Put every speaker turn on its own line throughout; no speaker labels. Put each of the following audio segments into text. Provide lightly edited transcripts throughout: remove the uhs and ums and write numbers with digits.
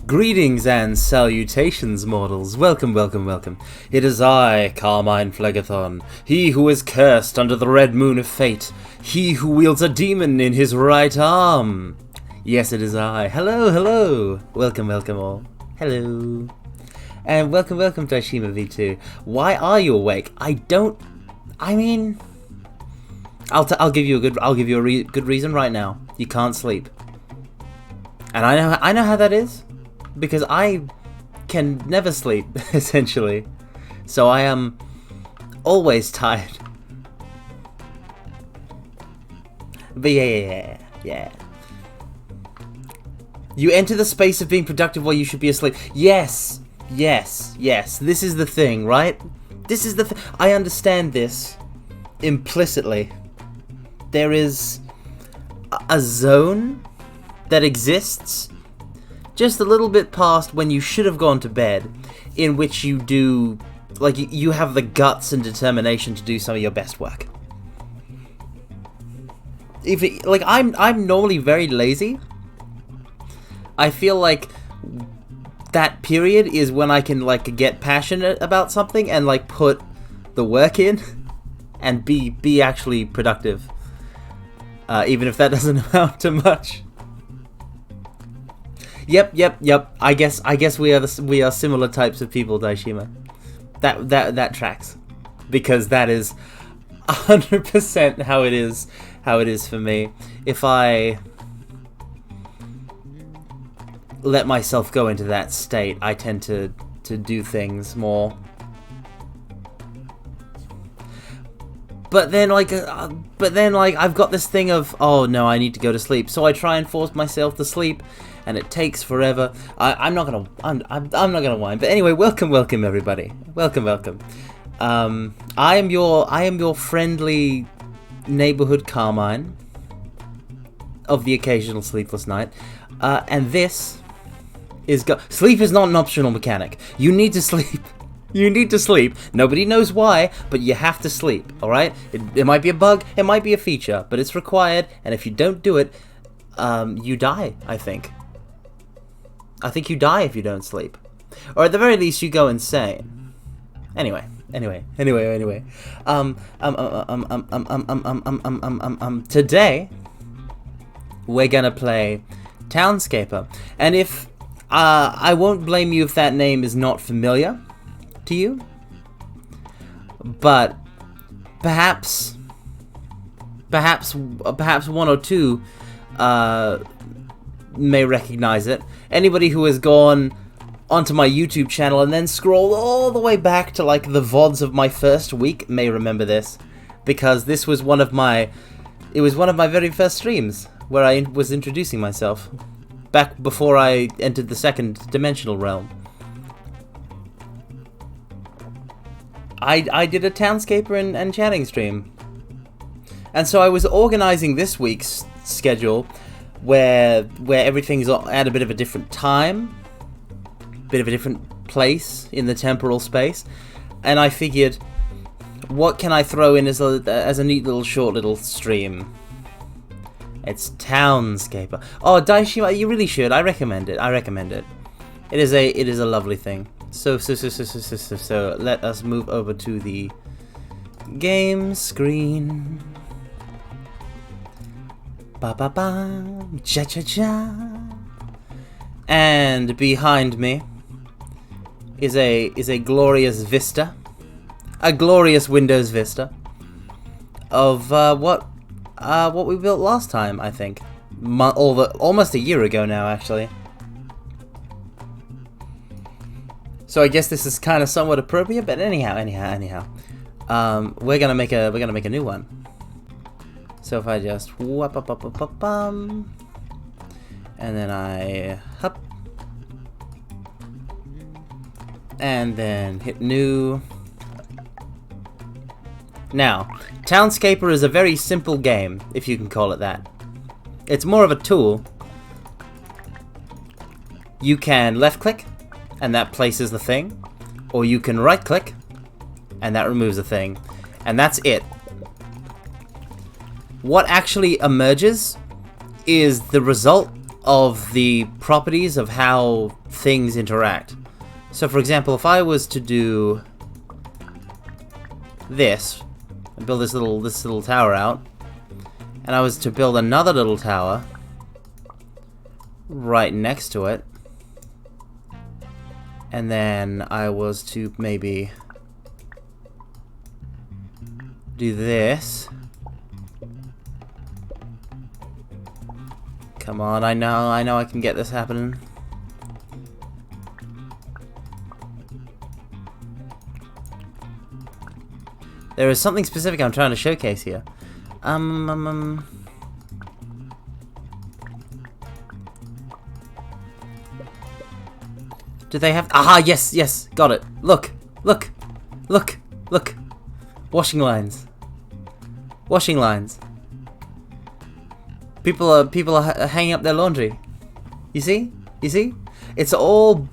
Greetings and salutations, mortals. Welcome, welcome, welcome. It is I, Carmine Phlegathon, he who is cursed under the red moon of fate, he who wields a demon in his right arm. Yes, it is I. Hello, hello. Welcome, welcome all. Hello. And welcome, welcome, Daishima V2. Why are you awake? I'll give you a good reason right now. You can't sleep. And I know how that is. Because I can never sleep, essentially. So I am always tired. But yeah. You enter the space of being productive while you should be asleep. Yes. This is the thing, right? This is the thing. I understand this implicitly. There is a zone that exists just a little bit past when you should have gone to bed, in which you do, like, you have the guts and determination to do some of your best work. I'm normally very lazy. I feel like that period is when I can, like, get passionate about something and, like, put the work in and be actually productive, even if that doesn't amount to much. Yep. I guess we are similar types of people, Daishima. That tracks, because that is 100% how it is for me. If I let myself go into that state, I tend to do things more. But then I've got this thing of, oh no, I need to go to sleep, so I try and force myself to sleep. And it takes forever. I'm not gonna whine. But anyway, welcome everybody. Welcome. I am your friendly neighborhood Carmine of the occasional sleepless night. And this is sleep is not an optional mechanic. You need to sleep. You need to sleep. Nobody knows why, but you have to sleep. All right? It might be a bug. It might be a feature, but it's required. And if you don't do it, you die. I think you die if you don't sleep. Or at the very least, you go insane. Anyway. Today, we're gonna play Townscaper. And if I won't blame you if that name is not familiar to you, but perhaps one or two may recognize it. Anybody who has gone onto my YouTube channel and then scrolled all the way back to like the VODs of my first week may remember this, because this was one of my very first streams where I was introducing myself, back before I entered the second dimensional realm. I did a Townscaper and chatting stream. And so I was organizing this week's schedule where everything's at a bit of a different time, bit of a different place in the temporal space, and I figured, what can I throw in as a neat little short little stream? It's Townscaper. Oh, Daishima, you really should. I recommend it. It is a lovely thing. So let us move over to the game screen. Ba ba ba, cha cha cha. And behind me is a glorious vista, a glorious Windows Vista of what we built last time, I think, almost a year ago now, actually. So I guess this is kind of somewhat appropriate, but anyhow, we're gonna make a new one. So if I just whoop up, and then I hop, and then hit new. Now, Townscaper is a very simple game, if you can call it that. It's more of a tool. You can left click, and that places the thing, or you can right click, and that removes the thing, and that's it. What actually emerges is the result of the properties of how things interact. So for example, if I was to do this, and build this little tower out, and I was to build another little tower right next to it, and then I was to maybe do this. Come on, I know I can get this happening. There is something specific I'm trying to showcase here. Do they have... Aha, yes, got it. Look. Washing lines. People are hanging up their laundry. You see? It's all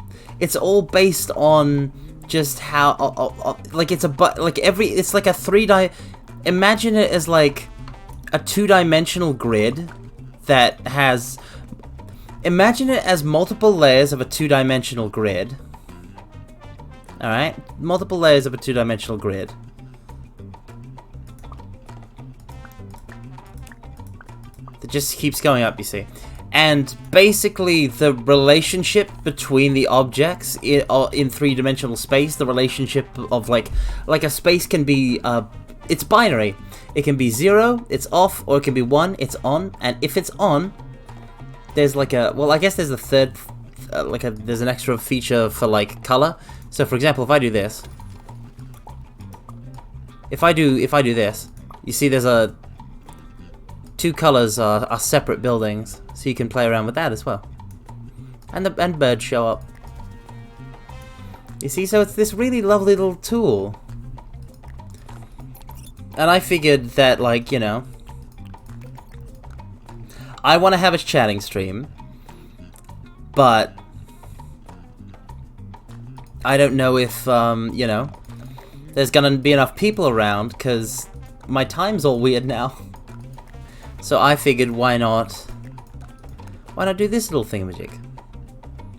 based on just how like it's like a imagine it as like a two-dimensional grid that has, imagine it as multiple layers of a two-dimensional grid. Alright? Multiple layers of a two-dimensional grid. That just keeps going up, you see. And basically the relationship between the objects in three-dimensional space, the relationship of like a space can be, it's binary. It can be 0, it's off, or it can be 1, it's on. And if it's on, there's like a, well, I guess there's a third, there's an extra feature for like color. So for example, if I do this, if I do this, you see there's a, two colors are separate buildings, so you can play around with that as well. And birds show up. You see, so it's this really lovely little tool. And I figured that, like, you know, I want to have a chatting stream, but I don't know if, you know, there's gonna be enough people around, because my time's all weird now. So I figured, why not do this little thingamajig?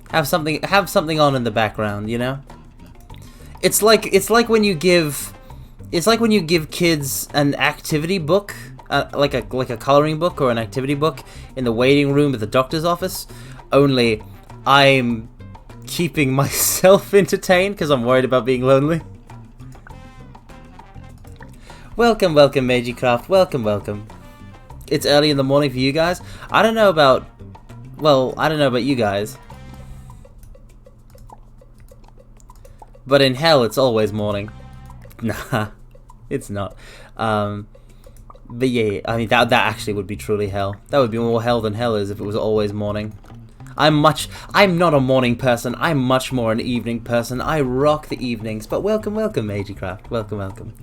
Have something on in the background, you know? It's like when you give kids an activity book, like a coloring book or an activity book in the waiting room at the doctor's office. Only I'm keeping myself entertained because I'm worried about being lonely. Welcome, welcome, Magicraft. Welcome, welcome. It's early in the morning for you guys. I don't know about... Well, I don't know about you guys. But in hell, it's always morning. Nah, it's not. But yeah, I mean, that actually would be truly hell. That would be more hell than hell is if it was always morning. I'm not a morning person. I'm much more an evening person. I rock the evenings. But welcome, welcome, Magicraft. Welcome, welcome.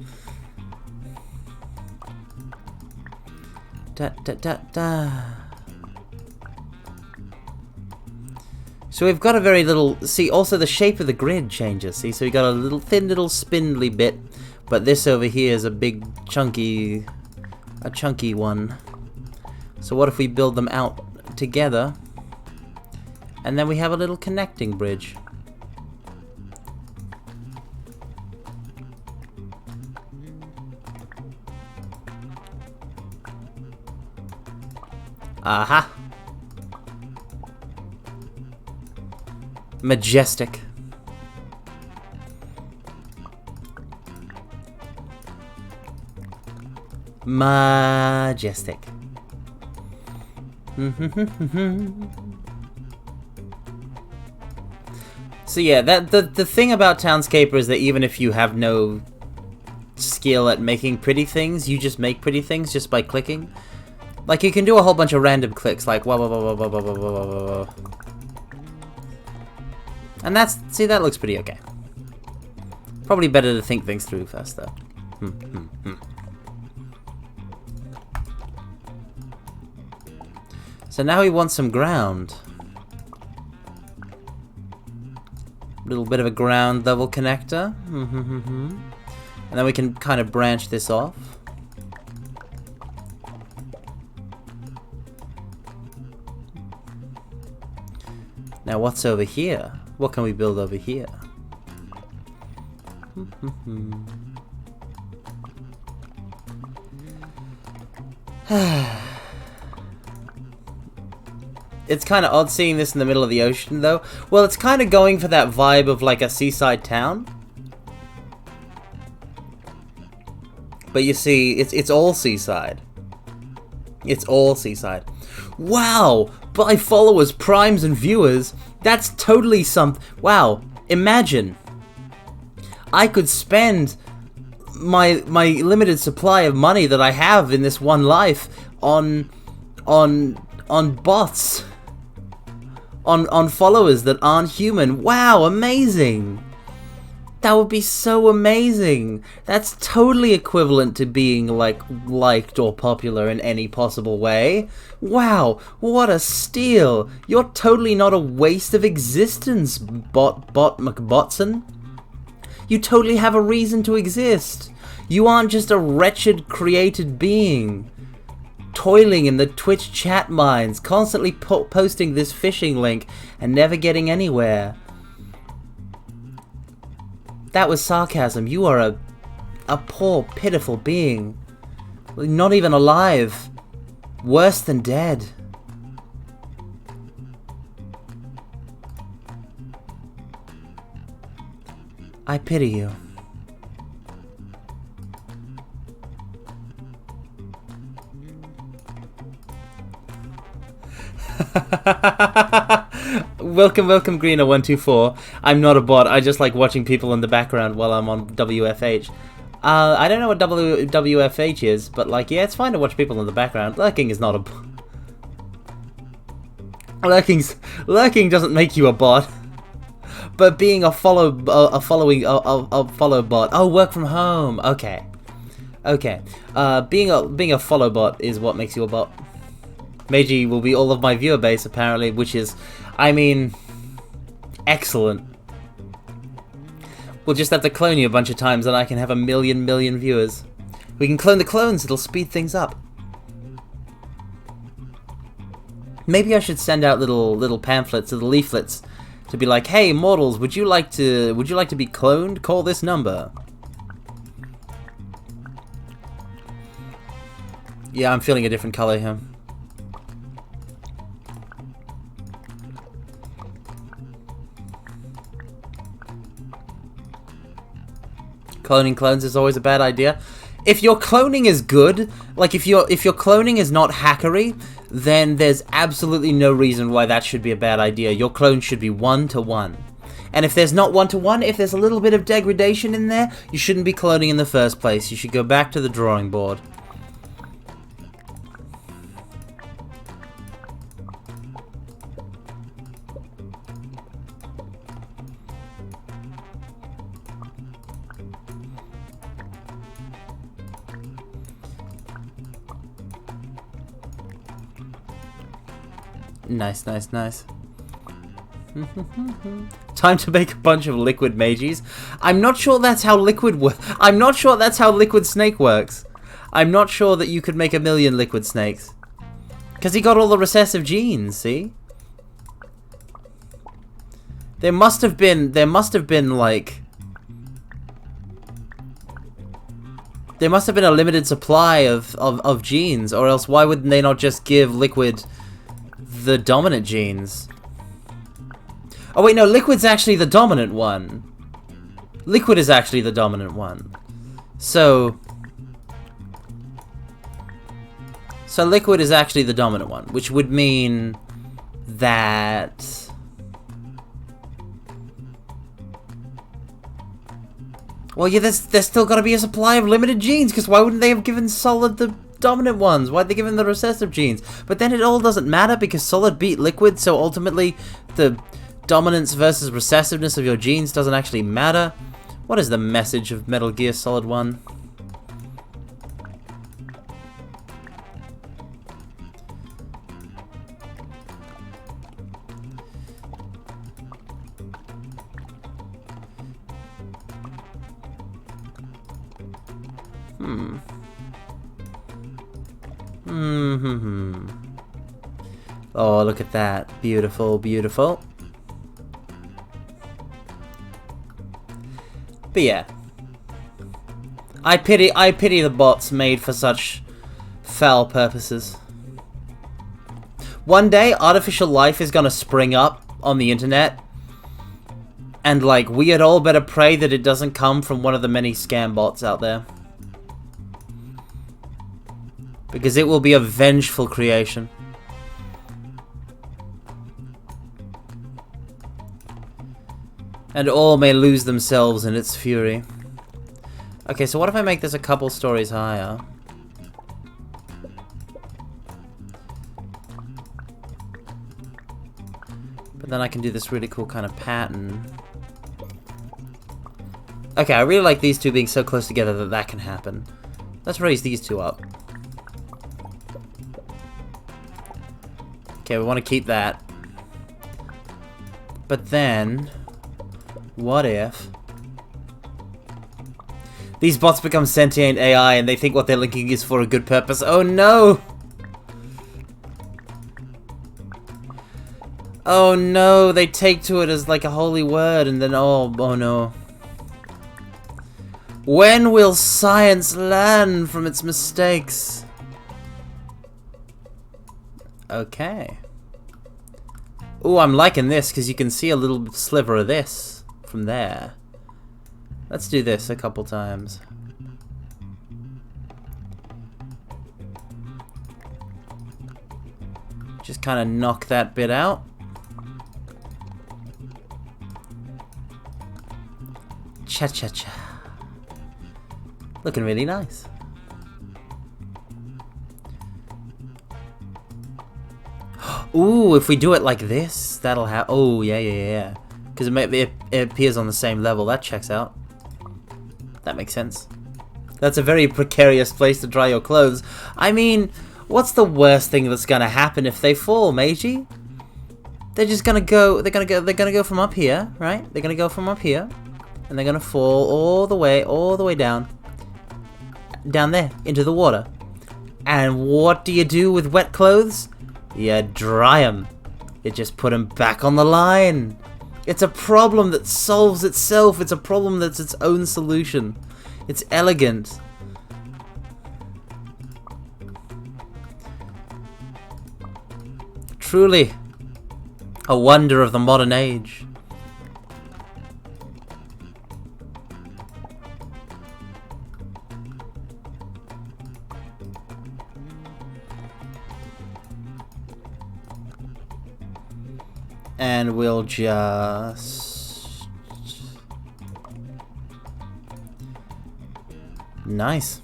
Da da da da. So we've got a very little... See, also the shape of the grid changes. See, so we got a little thin little spindly bit. But this over here is a big chunky... A chunky one. So what if we build them out together? And then we have a little connecting bridge. Aha! Majestic. Majestic. So yeah, the thing about Townscaper is that even if you have no skill at making pretty things, you just make pretty things just by clicking. Like, you can do a whole bunch of random clicks, like wah wah wah wah wah wah wah wah wah. And that's, see, that looks pretty okay. Probably better to think things through first, though. So now we want some ground. Little bit of a ground level connector. And then we can kind of branch this off. Now what's over here? What can we build over here? It's kind of odd seeing this in the middle of the ocean, though. Well, it's kind of going for that vibe of like a seaside town. But you see, it's all seaside. It's all seaside. Wow! By followers, primes, and viewers, that's totally something. Wow! Imagine I could spend my limited supply of money that I have in this one life on bots, on followers that aren't human. Wow! Amazing! That would be so amazing. That's totally equivalent to being like liked or popular in any possible way. Wow, what a steal. You're totally not a waste of existence, Bot McBotson. You totally have a reason to exist. You aren't just a wretched created being, toiling in the Twitch chat mines, constantly posting this phishing link and never getting anywhere. That was sarcasm. You are a poor, pitiful being. Not even alive. Worse than dead. I pity you. Welcome, welcome, Greener124. I'm not a bot. I just like watching people in the background while I'm on WFH. I don't know what WFH is, but like, yeah, it's fine to watch people in the background. Lurking is not a bot. Lurking doesn't make you a bot. But being a follow bot. Oh, work from home. Okay. Okay. Being a follow bot is what makes you a bot. Meiji will be all of my viewer base apparently, which is, I mean, excellent. We'll just have to clone you a bunch of times and I can have a million viewers. We can clone the clones, it'll speed things up. Maybe I should send out little pamphlets, little leaflets to be like, hey mortals, would you like to be cloned? Call this number. Yeah, I'm feeling a different color here. Cloning clones is always a bad idea. If your cloning is good, like if your cloning is not hackery, then there's absolutely no reason why that should be a bad idea. Your clone should be 1-to-1. And if there's not 1-to-1, if there's a little bit of degradation in there, you shouldn't be cloning in the first place. You should go back to the drawing board. Nice, nice, nice. Time to make a bunch of liquid magies. I'm not sure that's how liquid I'm not sure that's how liquid snake works. I'm not sure that you could make 1,000,000 liquid snakes. Because he got all the recessive genes, see? There must have been like... There must have been a limited supply of genes, or else why wouldn't they not just give liquid the dominant genes? Oh wait, no, liquid's actually the dominant one. Liquid is actually the dominant one. So liquid is actually the dominant one, which would mean that... Well, yeah, there's still got to be a supply of limited genes, because why wouldn't they have given Solid the dominant ones? Why'd they give him the recessive genes? But then it all doesn't matter, because Solid beat Liquid, so ultimately the dominance versus recessiveness of your genes doesn't actually matter. What is the message of Metal Gear Solid 1? Oh, look at that. Beautiful, beautiful. But yeah. I pity the bots made for such foul purposes. One day, artificial life is gonna spring up on the internet. And, like, we had all better pray that it doesn't come from one of the many scam bots out there. Because it will be a vengeful creation. And all may lose themselves in its fury. Okay, so what if I make this a couple stories higher? But then I can do this really cool kind of pattern. Okay, I really like these two being so close together that that can happen. Let's raise these two up. Okay, we want to keep that. But then... what if... these bots become sentient AI and they think what they're linking is for a good purpose? Oh no! Oh no, they take to it as like a holy word and then oh no. When will science learn from its mistakes? Okay. Ooh, I'm liking this because you can see a little sliver of this from there. Let's do this a couple times. Just kind of knock that bit out. Cha-cha-cha. Looking really nice. Ooh, if we do it like this, that'll have... oh, yeah. Because it appears on the same level. That checks out. That makes sense. That's a very precarious place to dry your clothes. I mean, what's the worst thing that's gonna happen if they fall, Meiji? They're just gonna go... They're gonna go from up here, right? They're gonna go from up here, and they're gonna fall all the way down there into the water. And what do you do with wet clothes? You dry them. You just put them back on the line. It's a problem that solves itself. It's a problem that's its own solution. It's elegant. Truly a wonder of the modern age. And we'll just... Nice.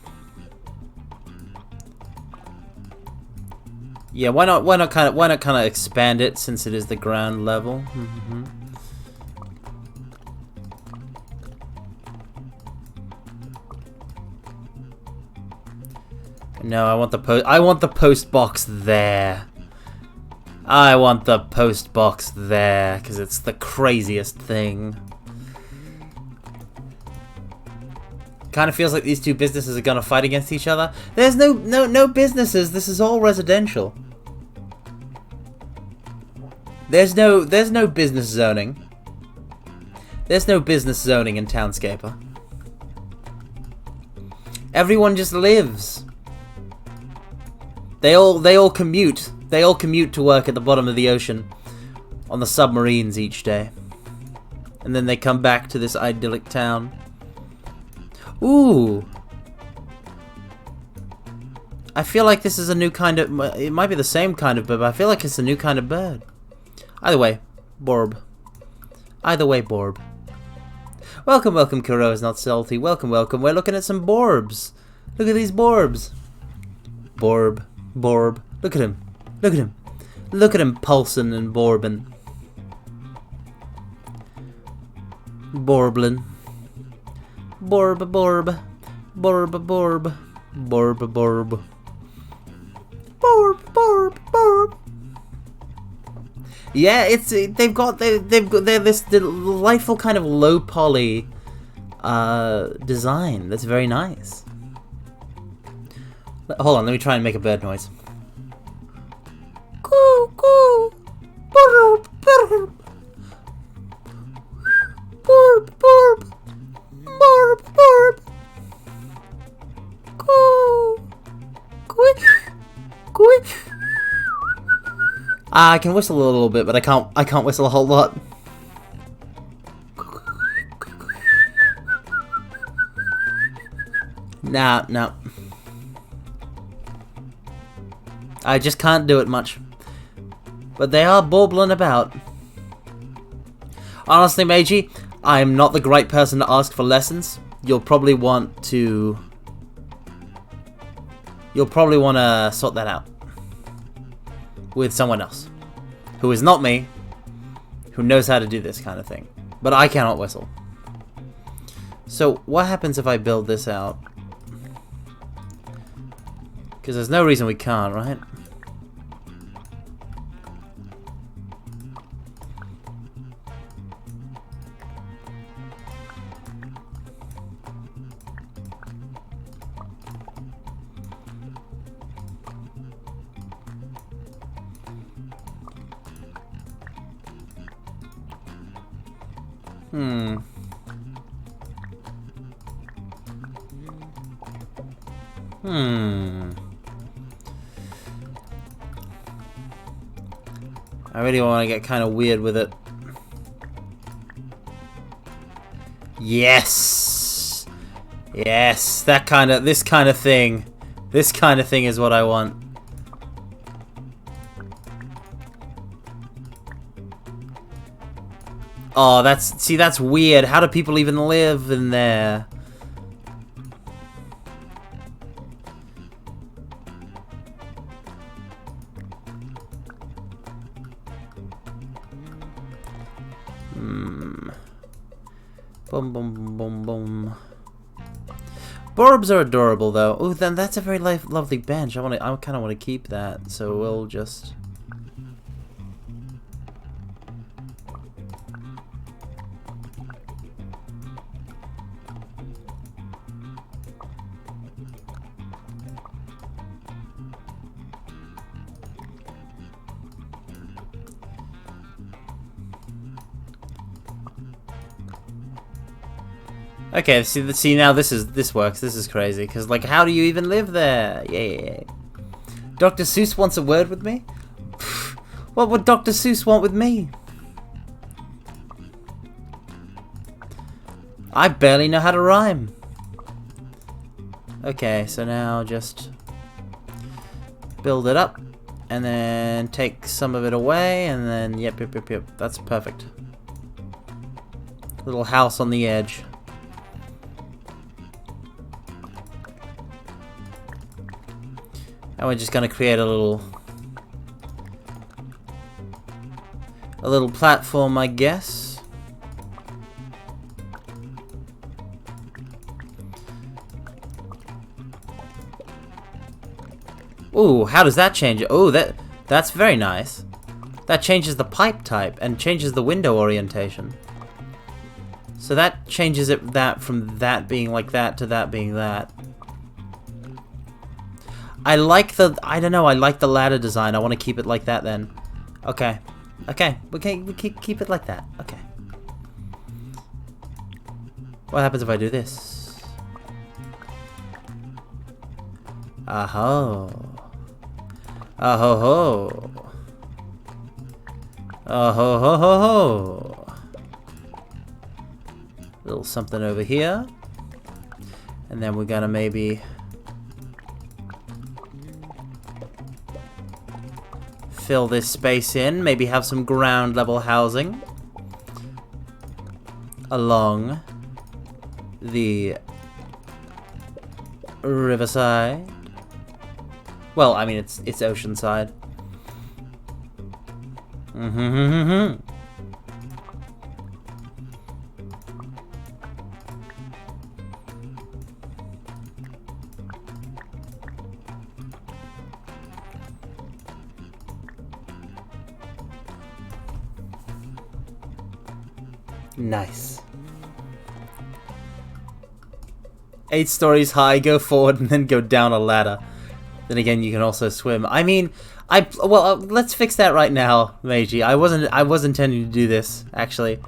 Yeah, why not kind of expand it since it is the ground level? Mm-hmm. No, I want the post box there. I want the post box there because it's the craziest thing. Kind of feels like these two businesses are gonna fight against each other. There's no businesses. This is all residential. There's no business zoning. There's no business zoning in Townscaper. Everyone just lives. They all commute. They all commute to work at the bottom of the ocean on the submarines each day. And then they come back to this idyllic town. Ooh. I feel like this is a new kind of... It might be the same kind of bird, but I feel like it's a new kind of bird. Either way, Borb. Either way, Borb. Welcome, welcome, Kuro is not salty. Welcome, welcome. We're looking at some Borbs. Look at these Borbs. Borb. Borb. Look at him. Look at him. Look at him pulsing and borbing. Borblin. Borb, borb. Borb, borb. Borb, borb. Borb, borb, borb. Yeah, they're this delightful kind of low poly design that's very nice. Hold on, let me try and make a bird noise. Coo, coo. Borb, borb. Borb, borb. Borb, borb. Coo. Quick. Quick. I can whistle a little bit, but I can't whistle a whole lot. Nah. I just can't do it much. But they are burbling about. Honestly, Meiji, I am not the great person to ask for lessons. You'll probably want to sort that out with someone else who is not me, who knows how to do this kind of thing. But I cannot whistle. So what happens if I build this out? Because there's no reason we can't, right? I really want to get kind of weird with it. Yes! Yes! This kind of thing. This kind of thing is what I want. Oh, that's weird. How do people even live in there? Boom, boom, boom, boom. Borbs are adorable, though. Oh, then that's a very lovely bench. I kind of want to keep that. So we'll just. Okay, see now this works. This is crazy because like, how do you even live there? Yeah. Dr. Seuss wants a word with me. What would Dr. Seuss want with me? I barely know how to rhyme. Okay, so now just build it up, And then take some of it away, and then yep. That's perfect. Little house on the edge. And we're just gonna create a little platform, I guess. Ooh, how does that change it? Oh, that's very nice. That changes the pipe type and changes the window orientation. So that changes that from that being like that to that being that. I like the, I don't know, I like the ladder design. I want to keep it like that then. Okay. Okay, we keep it like that. Okay. What happens if I do this? Oh. Oh ho ho. Oh ho ho ho ho. Little something over here. And then we're gonna maybe fill this space in, maybe have some ground level housing along the riverside. Well, I mean, it's oceanside. Nice. 8 stories high, go forward, and then go down a ladder. Then again, you can also swim. I mean, well, let's fix that right now, Meiji. I was intending to do this, actually.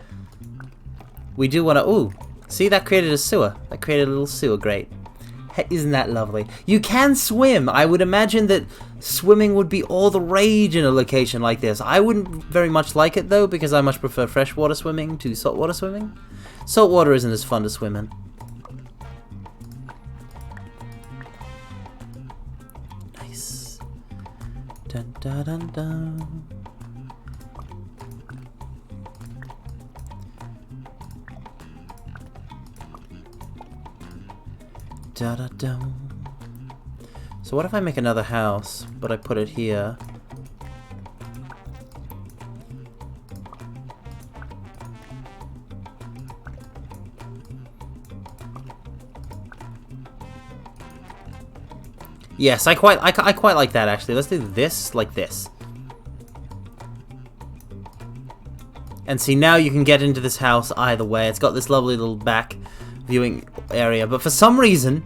We do want to. Ooh, see, that created a sewer. That created a little sewer grate. Hey, isn't that lovely? You can swim. I would imagine that swimming would be all the rage in a location like this. I wouldn't very much like it though, because I much prefer freshwater swimming to saltwater swimming. Saltwater isn't as fun to swim in. Nice. Dun dun dun dun. Da da dum. So what if I make another house, but I put it here? Yes, I quite like that actually. Let's do this like this. And see, now you can get into this house either way. It's got this lovely little back viewing area, but for some reason,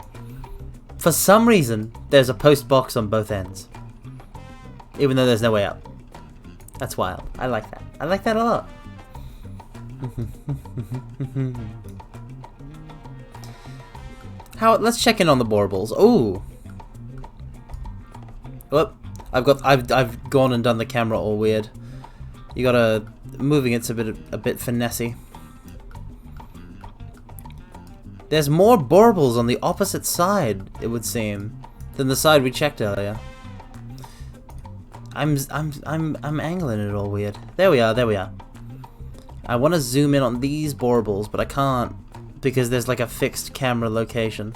there's a post box on both ends. Even though there's no way up. That's wild. I like that. I like that a lot. Let's check in on the baubles. Ooh. Whoop. I've gone and done the camera all weird. You gotta moving it's a bit finessey. There's more baubles on the opposite side, it would seem, than the side we checked earlier. I'm angling it all weird. There we are. I want to zoom in on these baubles, but I can't because there's like a fixed camera location.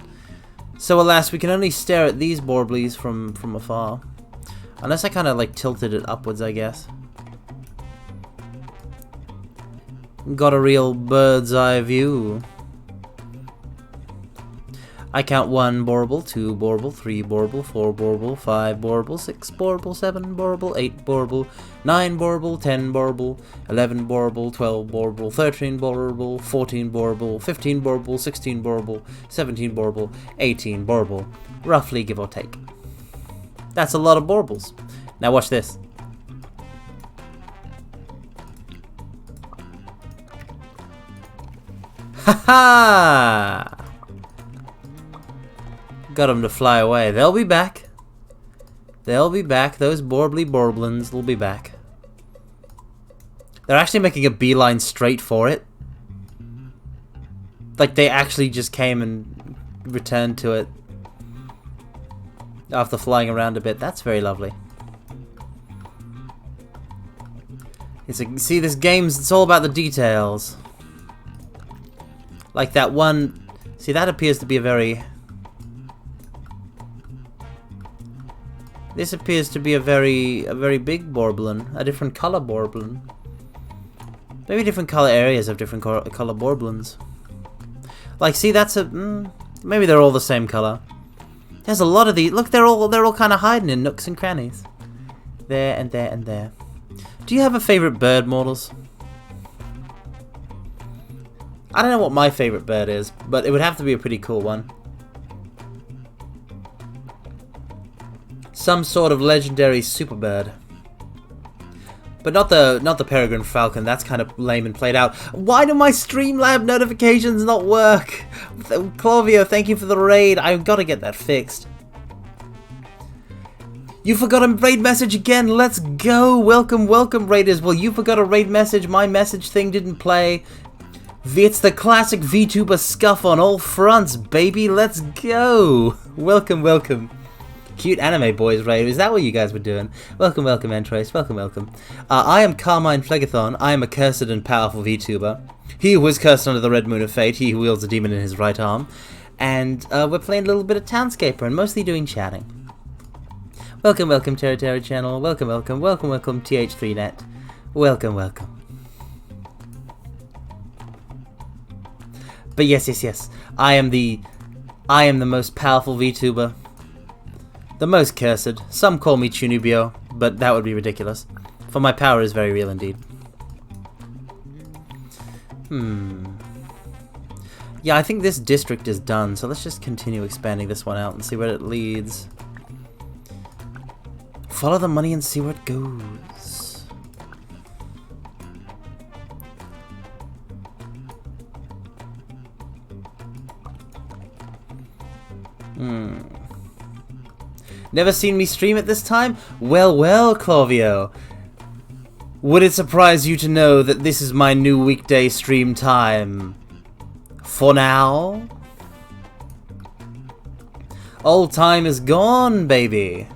So alas, we can only stare at these baubles from afar. Unless I kind of like tilted it upwards, I guess. Got a real bird's eye view. I count 1 bauble, 2 bauble, 3 bauble, 4 bauble, 5 bauble, 6 bauble, 7 bauble, 8 bauble, 9 bauble, 10 bauble, 11 bauble, 12 bauble, 13 bauble, 14 bauble, 15 bauble, 16 bauble, 17 bauble, 18 bauble, roughly give or take. That's a lot of baubles. Now watch this. Ha ha! Got them to fly away. They'll be back. They'll be back. Those borblins will be back. They're actually making a beeline straight for it. Like they actually just came and returned to it after flying around a bit. That's very lovely. See, this game's, it's all about the details. Like that one, see, that appears to be a very... This appears to be a very big Borblin, a different color Borblin. Maybe different color areas of different color Borblins. Like, see, that's a... maybe they're all the same color. There's a lot of these. Look, they're all kind of hiding in nooks and crannies. There and there and there. Do you have a favorite bird, mortals? I don't know what my favorite bird is, but it would have to be a pretty cool one. Some sort of legendary super bird. But not the peregrine falcon. That's kind of lame and played out. Why do my Streamlab notifications not work? Clovio, thank you for the raid. I've got to get that fixed. You forgot a raid message again. Let's go. Welcome, welcome, raiders. Well, you forgot a raid message. My message thing didn't play. It's the classic VTuber scuff on all fronts, baby. Let's go. Welcome, welcome. Cute anime boys raid. Is that what you guys were doing? Welcome, welcome, Entrace. Welcome, welcome. I am Carmine Phlegathon. I am a cursed and powerful VTuber. He who is cursed under the red moon of fate. He who wields a demon in his right arm. And we're playing a little bit of Townscaper and mostly doing chatting. Welcome, welcome, Terra Terra channel. Welcome, welcome, welcome, welcome, TH3net. Welcome, welcome. But yes, yes, yes. I am the most powerful VTuber. The most cursed. Some call me Chunubio, but that would be ridiculous. For my power is very real indeed. Yeah, I think this district is done, so let's just continue expanding this one out and see where it leads. Follow the money and see where it goes. Never seen me stream at this time? Well, well, Clovio. Would it surprise you to know that this is my new weekday stream time? For now? Old time is gone, baby.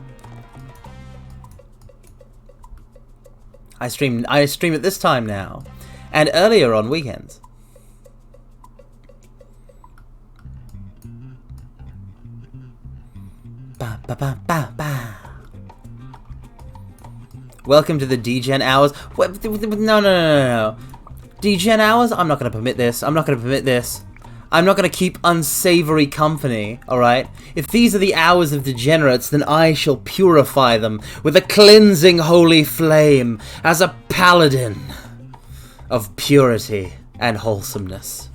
I stream at this time now. And earlier on weekends. Ba, ba, ba, ba, ba. Welcome to the D-Gen hours. What? No. D-Gen hours? I'm not going to permit this. I'm not going to permit this. I'm not going to keep unsavory company, alright? If these are the hours of degenerates, then I shall purify them with a cleansing holy flame as a paladin of purity and wholesomeness.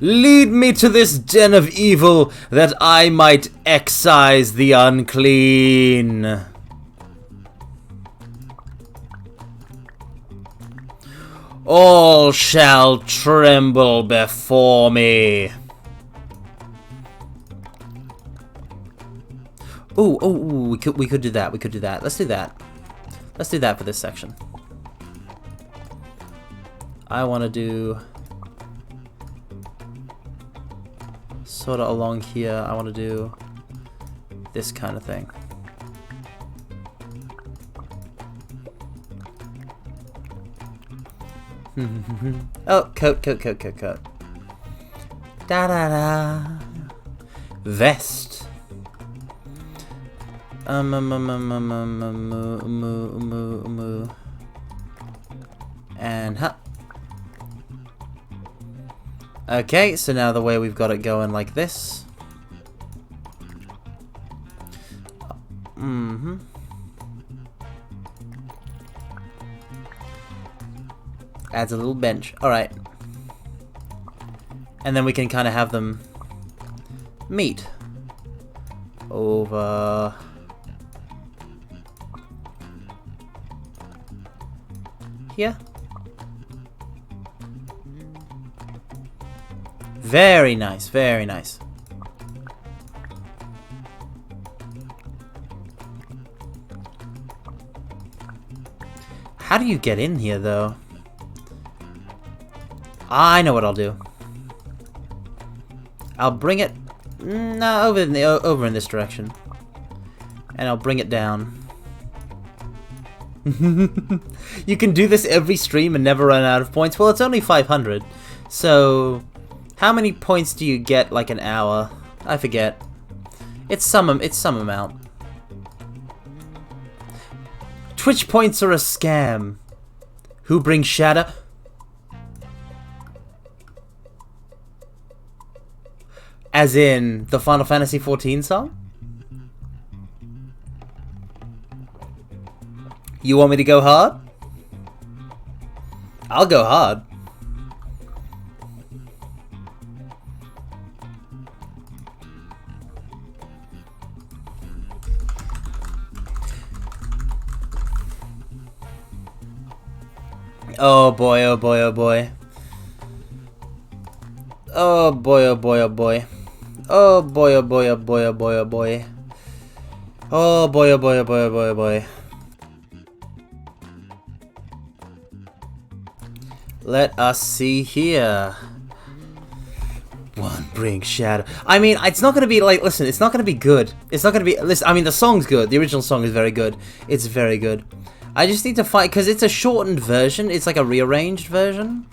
Lead me to this den of evil, that I might excise the unclean. All shall tremble before me. Ooh, we could do that. We could do that. Let's do that. Let's do that for this section. I want to do sort of along here. I want to do this kind of thing. Oh, coat. Da-da-da. Vest. And huh. Okay, so now the way we've got it going like this. Adds a little bench. Alright. And then we can kind of have them meet over here. Very nice, very nice. How do you get in here, though? I know what I'll do. I'll bring it over in this direction, and I'll bring it down. You can do this every stream and never run out of points. Well, it's only 500. So, how many points do you get like an hour? I forget. It's some amount. Twitch points are a scam. Who brings shadow? As in the Final Fantasy XIV song? You want me to go hard? I'll go hard. Oh boy, oh boy, oh boy. Oh boy, oh boy, oh boy. Oh boy, oh boy, oh boy, oh boy, oh boy. Oh boy, oh boy, oh boy, oh boy, oh boy. Let us see here. One brings shadow. I mean, it's not gonna be like, listen, it's not gonna be good. It's not gonna be, listen, I mean, the song's good. The original song is very good. It's very good. I just need to find, because it's a shortened version. It's like a rearranged version.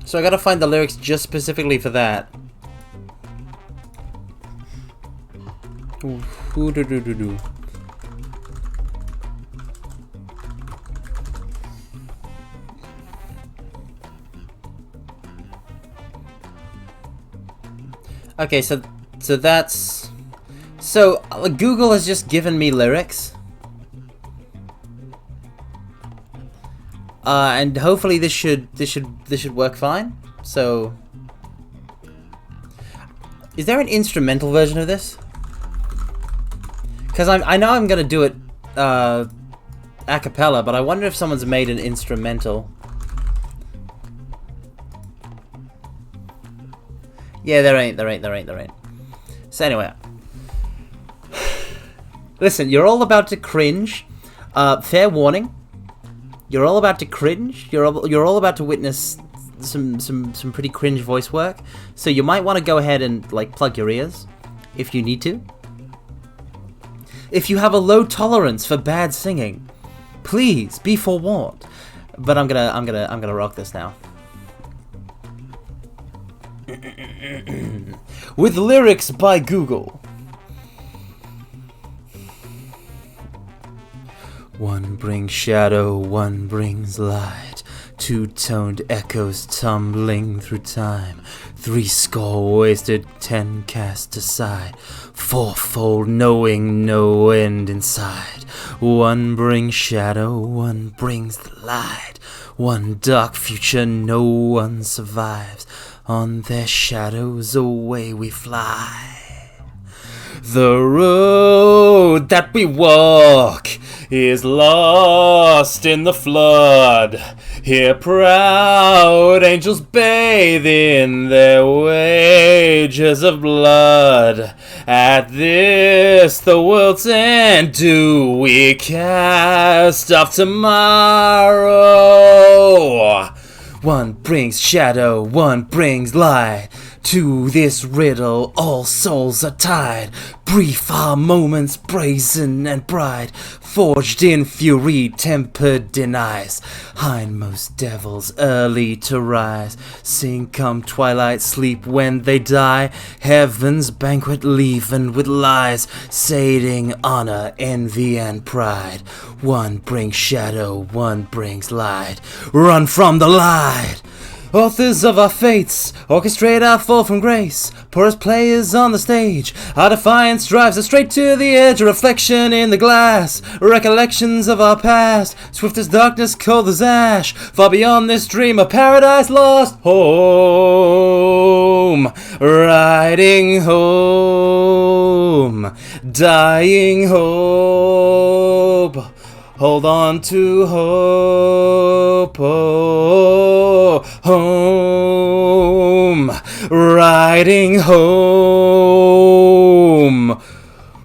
So I gotta find the lyrics just specifically for that. Ooh, Okay, so that's... So, Google has just given me lyrics. And hopefully this should work fine. So... Is there an instrumental version of this? Because I know I'm gonna do it, a cappella, but I wonder if someone's made an instrumental. Yeah, there ain't. So anyway. Listen, you're all about to cringe. Fair warning. You're all about to cringe. You're all about to witness some pretty cringe voice work. So you might want to go ahead and like plug your ears if you need to. If you have a low tolerance for bad singing, please be forewarned. But I'm gonna rock this now. With lyrics by Google. One brings shadow, one brings light. Two-toned echoes tumbling through time. threescore wasted, 10 cast aside. Fourfold knowing, no end inside. One brings shadow, one brings the light. One dark future, no one survives. On their shadows away we fly. The road that we walk is lost in the flood. Here proud angels bathe in their wages of blood. At this the world's end do we cast off tomorrow. One brings shadow, one brings light. To this riddle all souls are tied. Brief are moments brazen and bright, forged in fury, tempered in ice. Hindmost devils early to rise, sing come twilight, sleep when they die. Heaven's banquet leavened with lies, sating honor, envy, and pride. One brings shadow, one brings light. Run from the light! Authors of our fates, orchestrate our fall from grace. Porous players on the stage, our defiance drives us straight to the edge. A reflection in the glass, recollections of our past. Swift as darkness, cold as ash, far beyond this dream of paradise lost. Home, riding home, dying hope. Hold on to hope, oh, home, riding home,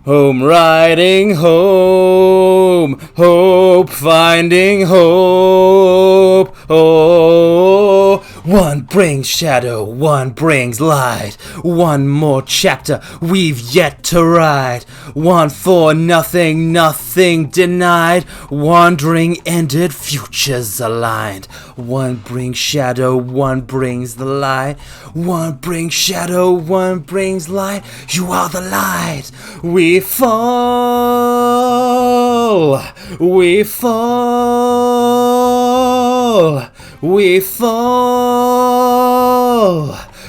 home, riding home, hope, finding hope, oh, One brings shadow, one brings light. One more chapter we've yet to write. One for nothing, nothing denied. Wandering ended, futures aligned. One brings shadow, one brings the light. One brings shadow, one brings light. You are the light. We fall. We fall. We fall.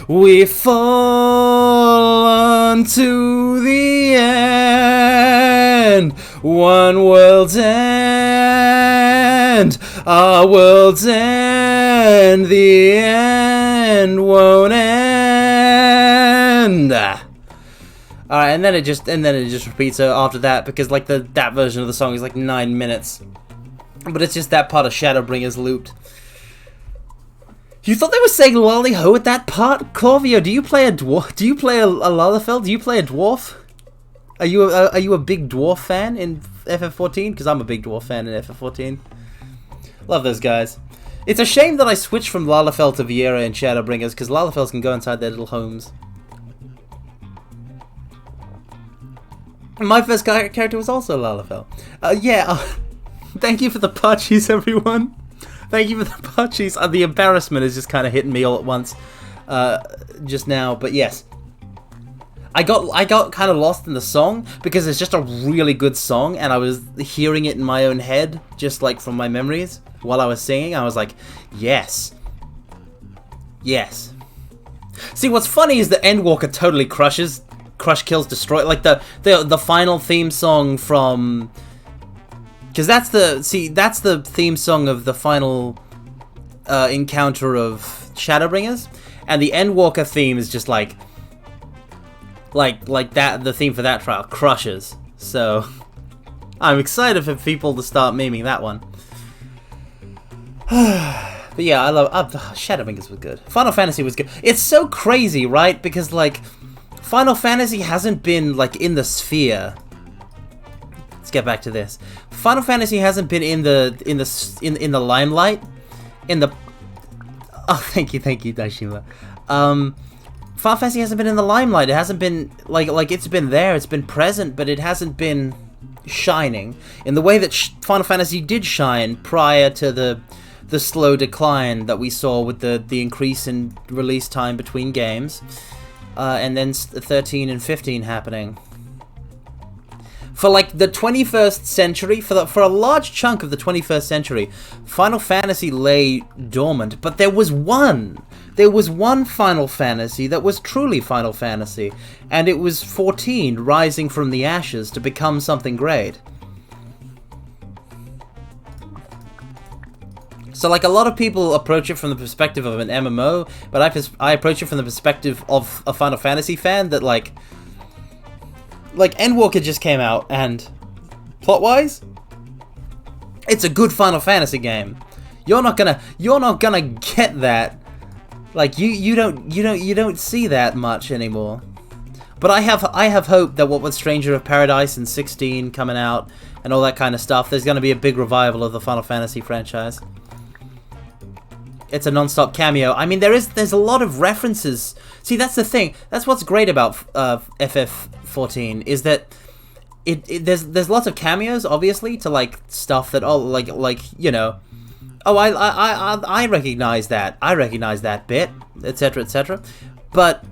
We fall unto the end. One world's end. Our world's end. The end won't end. Alright, and then it just repeats after that, because like that version of the song is like 9 minutes. But it's just that part of Shadowbringers looped. You thought they were saying lolly ho at that part? Corvio, do you play a dwarf? Do you play a Lalafell? Do you play a dwarf? Are you a big dwarf fan in FF14? Because I'm a big dwarf fan in FF14. Love those guys. It's a shame that I switched from Lalafell to Vieira in Shadowbringers, because Lalafells can go inside their little homes. My first character was also Lalafell. Thank you for the parchies, everyone. Thank you for the parchies. The embarrassment is just kind of hitting me all at once just now. But yes, I got kind of lost in the song because it's just a really good song, and I was hearing it in my own head, just like from my memories while I was singing. I was like, yes, yes. See, what's funny is that Endwalker totally crushes. Crush, kills, destroy, like the final theme song from, because that's the theme song of the final encounter of Shadowbringers, and the Endwalker theme is just like that. The theme for that trial crushes. So I'm excited for people to start memeing that one. But yeah, I love Shadowbringers was good. Final Fantasy was good. It's so crazy, right? Because like, Final Fantasy hasn't been like in the sphere. Let's get back to this. Final Fantasy hasn't been in the limelight. Thank you, Daishima. Final Fantasy hasn't been in the limelight. It hasn't been like it's been there. It's been present, but it hasn't been shining in the way that Final Fantasy did shine prior to the slow decline that we saw with the increase in release time between games. And then 13 and 15 happening. For like the 21st century, for a large chunk of the 21st century, Final Fantasy lay dormant. But there was one Final Fantasy that was truly Final Fantasy, and it was 14 rising from the ashes to become something great. So like a lot of people approach it from the perspective of an MMO, but I approach it from the perspective of a Final Fantasy fan that like Endwalker just came out, and plot-wise, it's a good Final Fantasy game. You're not gonna get that. Like you don't see that much anymore. But I have hope that what with Stranger of Paradise and 16 coming out and all that kind of stuff, there's gonna be a big revival of the Final Fantasy franchise. It's a non-stop cameo. I mean, there's a lot of references. See, that's the thing. That's what's great about FF14 is that there's lots of cameos, obviously, to like stuff that you know, I recognize that. I recognize that bit, etc., etc. But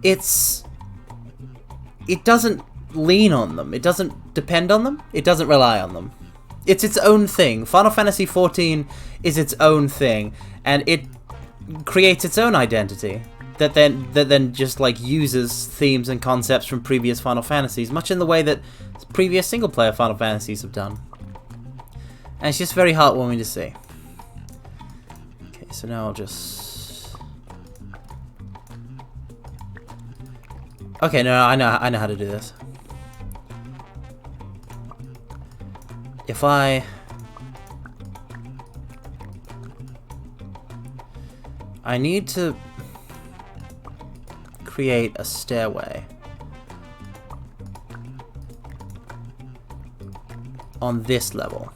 it doesn't lean on them. It doesn't depend on them. It doesn't rely on them. It's its own thing. Final Fantasy XIV is its own thing, and it creates its own identity that then just like uses themes and concepts from previous Final Fantasies, much in the way that previous single-player Final Fantasies have done. And it's just very heartwarming to see. Okay, so now I'll just. Okay, no, I know how to do this. If I need to create a stairway on this level.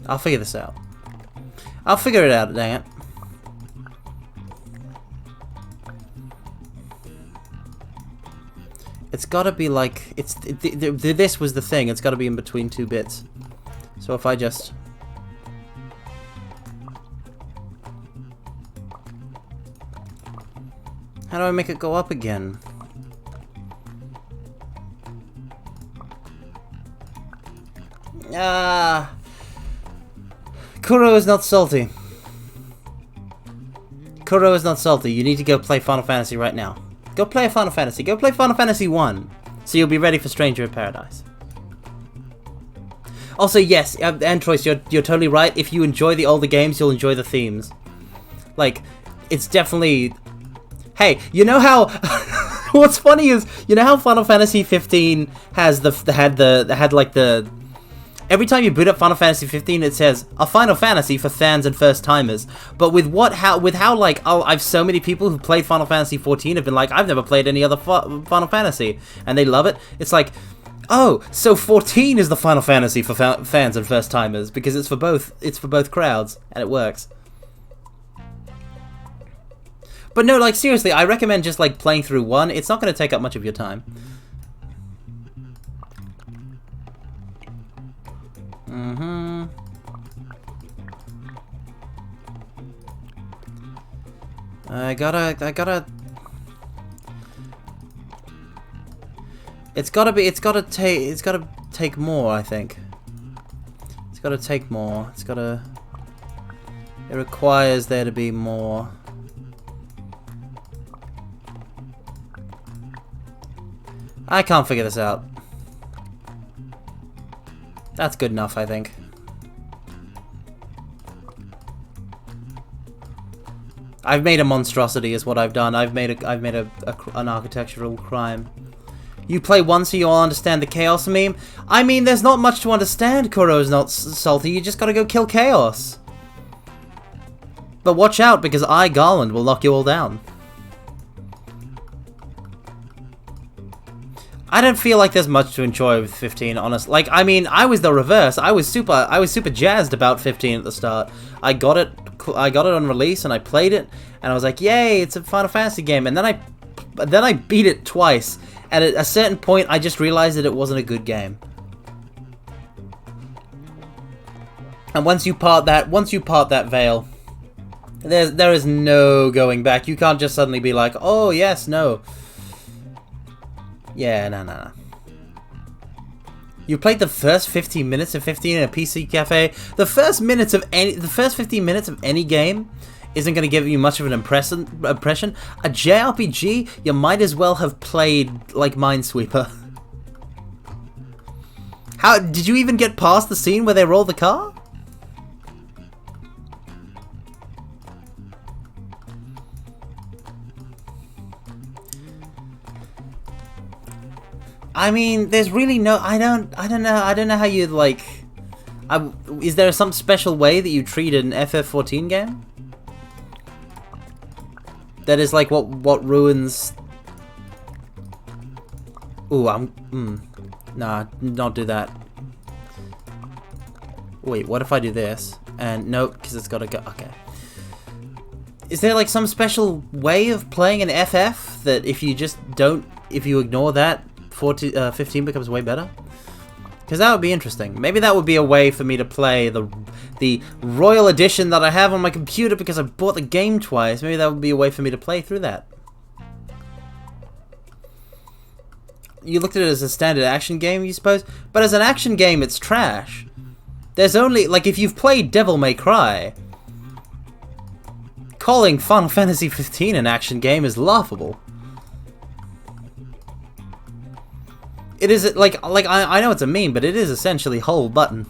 I'll figure this out. I'll figure it out, dang it. It's gotta be like, this was the thing, it's gotta be in between 2 bits. So if I just... How do I make it go up again? Ah, Kuro is not salty. Kuro is not salty. You need to go play Final Fantasy right now. Go play a Final Fantasy. Go play Final Fantasy 1. So you'll be ready for Stranger in Paradise. Also, yes, Antrois, you're totally right. If you enjoy the older games, you'll enjoy the themes. Like, it's definitely... Hey, you know how... What's funny is, you know how Final Fantasy 15 has had like the... Every time you boot up Final Fantasy 15, it says a Final Fantasy for fans and first timers. But with how like, oh, I've so many people who played Final Fantasy 14 have been like, I've never played any other Final Fantasy, and they love it. It's like, oh, so 14 is the Final Fantasy for fans and first timers because it's for both. It's for both crowds, and it works. But no, like seriously, I recommend just like playing through 1. It's not going to take up much of your time. I gotta... It's gotta take more, I think. It's gotta take more. It requires there to be more. I can't figure this out. That's good enough, I think. I've made a monstrosity, is what I've done. I've made an architectural crime. You play one so you all understand the chaos meme. I mean, there's not much to understand. Kuro's not salty. You just gotta go kill chaos. But watch out, because Garland will knock you all down. I don't feel like there's much to enjoy with 15, honestly. Like, I mean, I was the reverse. I was super jazzed about 15 at the start. I got it on release and I played it and I was like, yay, it's a Final Fantasy game. And then I beat it twice. And at a certain point, I just realized that it wasn't a good game. And once you part that veil, there is no going back. You can't just suddenly be like, oh yes, no. Yeah, no. You played the first 15 minutes of 15 in a PC cafe. The first 15 minutes of any game isn't going to give you much of an impression. A JRPG, you might as well have played like Minesweeper. How did you even get past the scene where they roll the car? I mean, there's really no... I don't know how you'd, like... is there some special way that you treat an FF14 game? That is, like, what ruins... Ooh, nah, not do that. Wait, what if I do this? And, nope, because it's gotta go... Okay. Is there, like, some special way of playing an FF that if you just don't... If you ignore that... 15 becomes way better? Because that would be interesting. Maybe that would be a way for me to play the Royal Edition that I have on my computer because I bought the game twice. Maybe that would be a way for me to play through that. You looked at it as a standard action game, you suppose? But as an action game, it's trash. There's only... Like, if you've played Devil May Cry, calling Final Fantasy 15 an action game is laughable. It is, like I know it's a meme, but it is essentially whole button.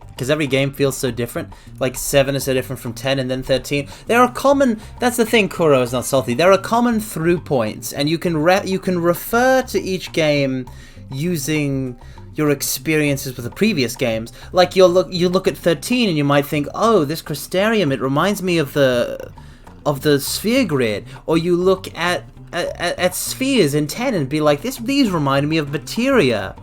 Because every game feels so different. Like, 7 is so different from 10 and then 13. There are common... That's the thing, Kuro is not salty. There are common through points, and you can refer to each game using your experiences with the previous games. Like, you look at 13 and you might think, oh, this Crystarium, it reminds me of the sphere grid. Or you look at spheres in 10 and be like, these remind me of materia.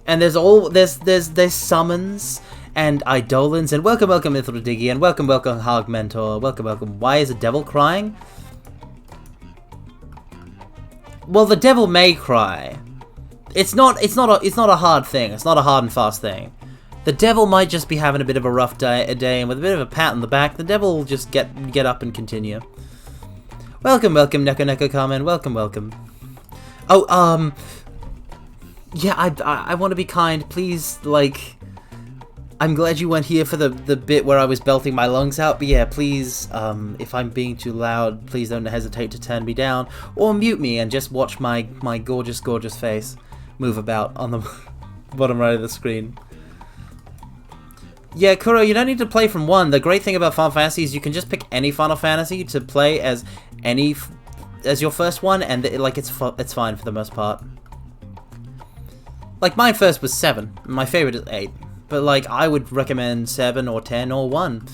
And there's summons and Eidolons, and welcome, Ithrodigi, and welcome, Hog Mentor, welcome. Why is a devil crying? Well, the devil may cry. It's not a hard thing. It's not a hard and fast thing. The devil might just be having a bit of a rough day, and with a bit of a pat on the back, the devil will just get up and continue. Welcome, Neko Carmen. Welcome. Oh, yeah, I want to be kind. Please, like, I'm glad you weren't here for the bit where I was belting my lungs out. But yeah, please, if I'm being too loud, please don't hesitate to turn me down or mute me and just watch my gorgeous face move about on the bottom right of the screen. Yeah, Kuro, you don't need to play from 1. The great thing about Final Fantasy is you can just pick any Final Fantasy to play as your first one, and like it's fine for the most part. Like, my first was 7. My favorite is 8. But, like, I would recommend 7 or 10 or 1.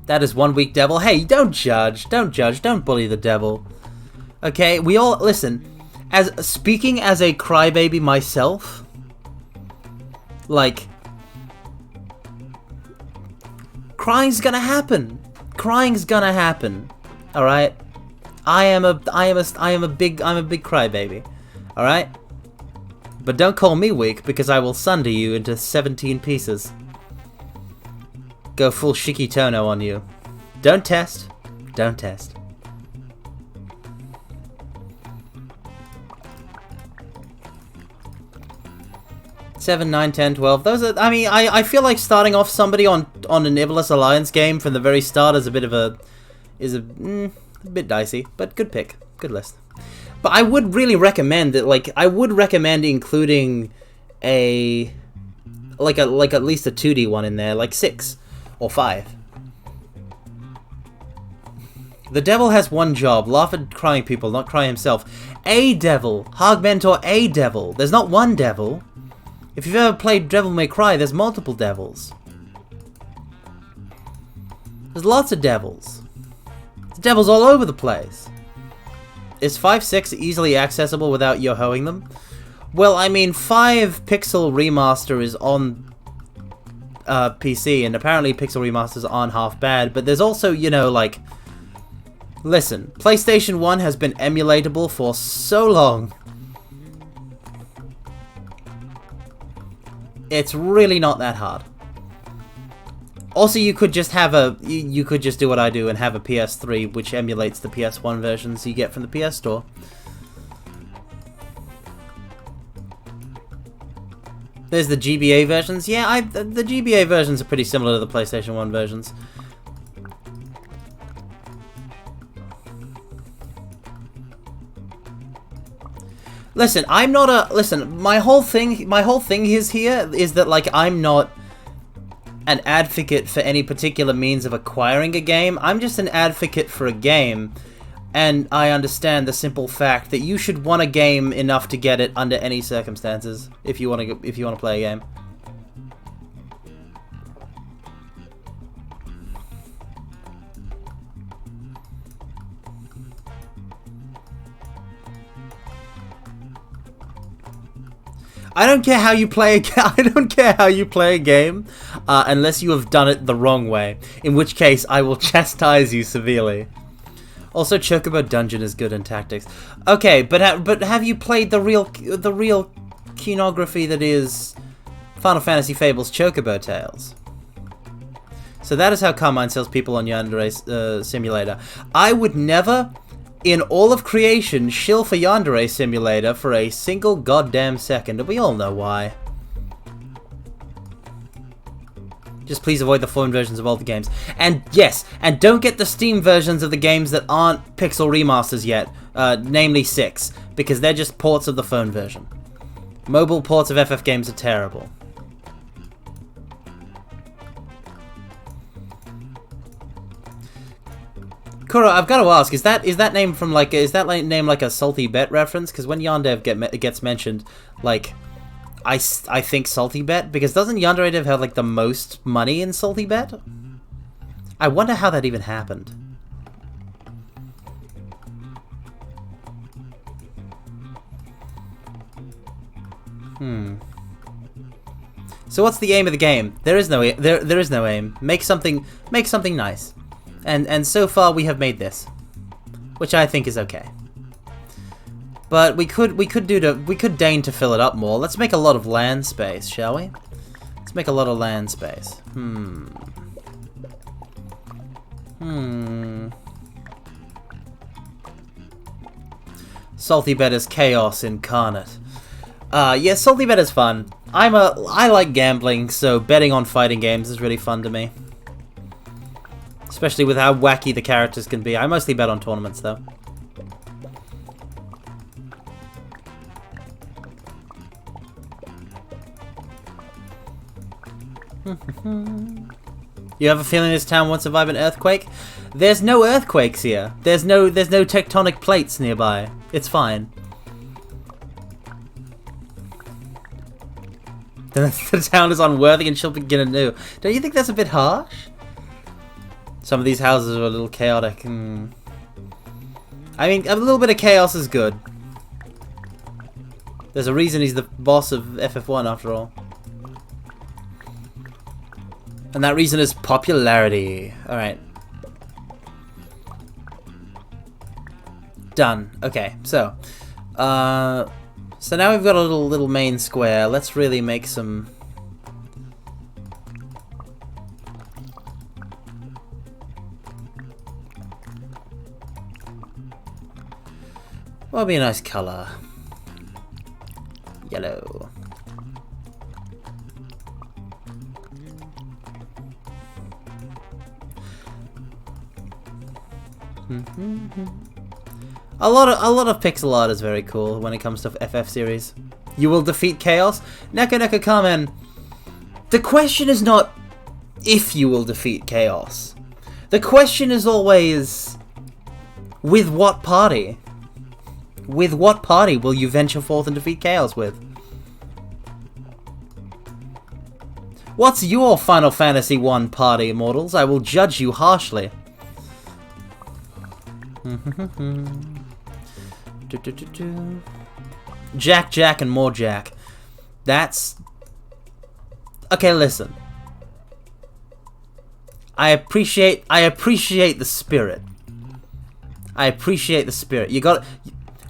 That is 1 weak devil. Hey, don't judge. Don't bully the devil. Okay, we all... Listen, speaking as a crybaby myself, like... Crying's gonna happen. Alright? I'm a big crybaby. Alright? But don't call me weak, because I will sunder you into 17 pieces. Go full Shikitono on you. Don't test. 7, 9, 10, 12. Those are... I mean, I feel like starting off somebody on an Iblis Alliance game from the very start is a bit dicey, but good pick. Good list. But I would really recommend that, like, including at least a 2D one in there, like 6 or 5. The devil has one job: laugh at crying people, not cry himself. A devil, Hog Mentor, a devil. There's not one devil. If you've ever played Devil May Cry, there's multiple devils. There's lots of devils. There's devils all over the place. Is 5.6 easily accessible without yo-hoing them? Well, I mean, 5 Pixel Remaster is on PC, and apparently Pixel Remasters aren't half bad, but there's also, you know, like... Listen, PlayStation 1 has been emulatable for so long. It's really not that hard. Also, you could just have you could just do what I do and have a PS3 which emulates the PS1 versions you get from the PS Store. There's the GBA versions. Yeah, the GBA versions are pretty similar to the PlayStation 1 versions. Listen, I'm not a... Listen, my whole thing is that, like, I'm not an advocate for any particular means of acquiring a game. I'm just an advocate for a game, and I understand the simple fact that you should want a game enough to get it under any circumstances if you want to play a game. I don't care how you play a game, unless you have done it the wrong way. In which case, I will chastise you severely. Also, Chocobo Dungeon is good in tactics. Okay, but have you played the real kinography that is Final Fantasy Fables Chocobo Tales? So that is how Carmine sells people on Yandere Simulator. I would never, in all of creation, shill for Yandere Simulator for a single goddamn second, and we all know why. Just please avoid the phone versions of all the games. And yes, and don't get the Steam versions of the games that aren't pixel remasters yet, namely 6, because they're just ports of the phone version. Mobile ports of FF games are terrible. Kuro, I've got to ask, is that name from like a Salty Bet reference? Because when Yandere gets mentioned, like, I think Salty Bet, because doesn't Yandere have like the most money in Salty Bet? I wonder how that even happened. So what's the aim of the game? There is no there is no aim. Make something nice. And so far we have made this, which I think is okay. But we could deign to fill it up more. Let's make a lot of land space, shall we? Let's make a lot of land space. Salty bet is chaos incarnate. Yeah, salty bet is fun. I like gambling, so betting on fighting games is really fun to me. Especially with how wacky the characters can be. I mostly bet on tournaments, though. You have a feeling this town won't survive an earthquake? There's no earthquakes here. There's no tectonic plates nearby. It's fine. The town is unworthy and she'll begin anew. Don't you think that's a bit harsh? Some of these houses are a little chaotic. I mean, a little bit of chaos is good. There's a reason he's the boss of FF1 after all. And that reason is popularity. Alright. Done. Okay, so now we've got a little main square. Let's really make some. What would be a nice color? Yellow. A lot of pixel art is very cool when it comes to FF series. You will defeat chaos? Neko Kamen. The question is not if you will defeat chaos. The question is always with what party? With what party will you venture forth and defeat chaos with? What's your Final Fantasy I party, immortals? I will judge you harshly. Jack, and more Jack. That's... Okay, listen. I appreciate the spirit. I appreciate the spirit. You got...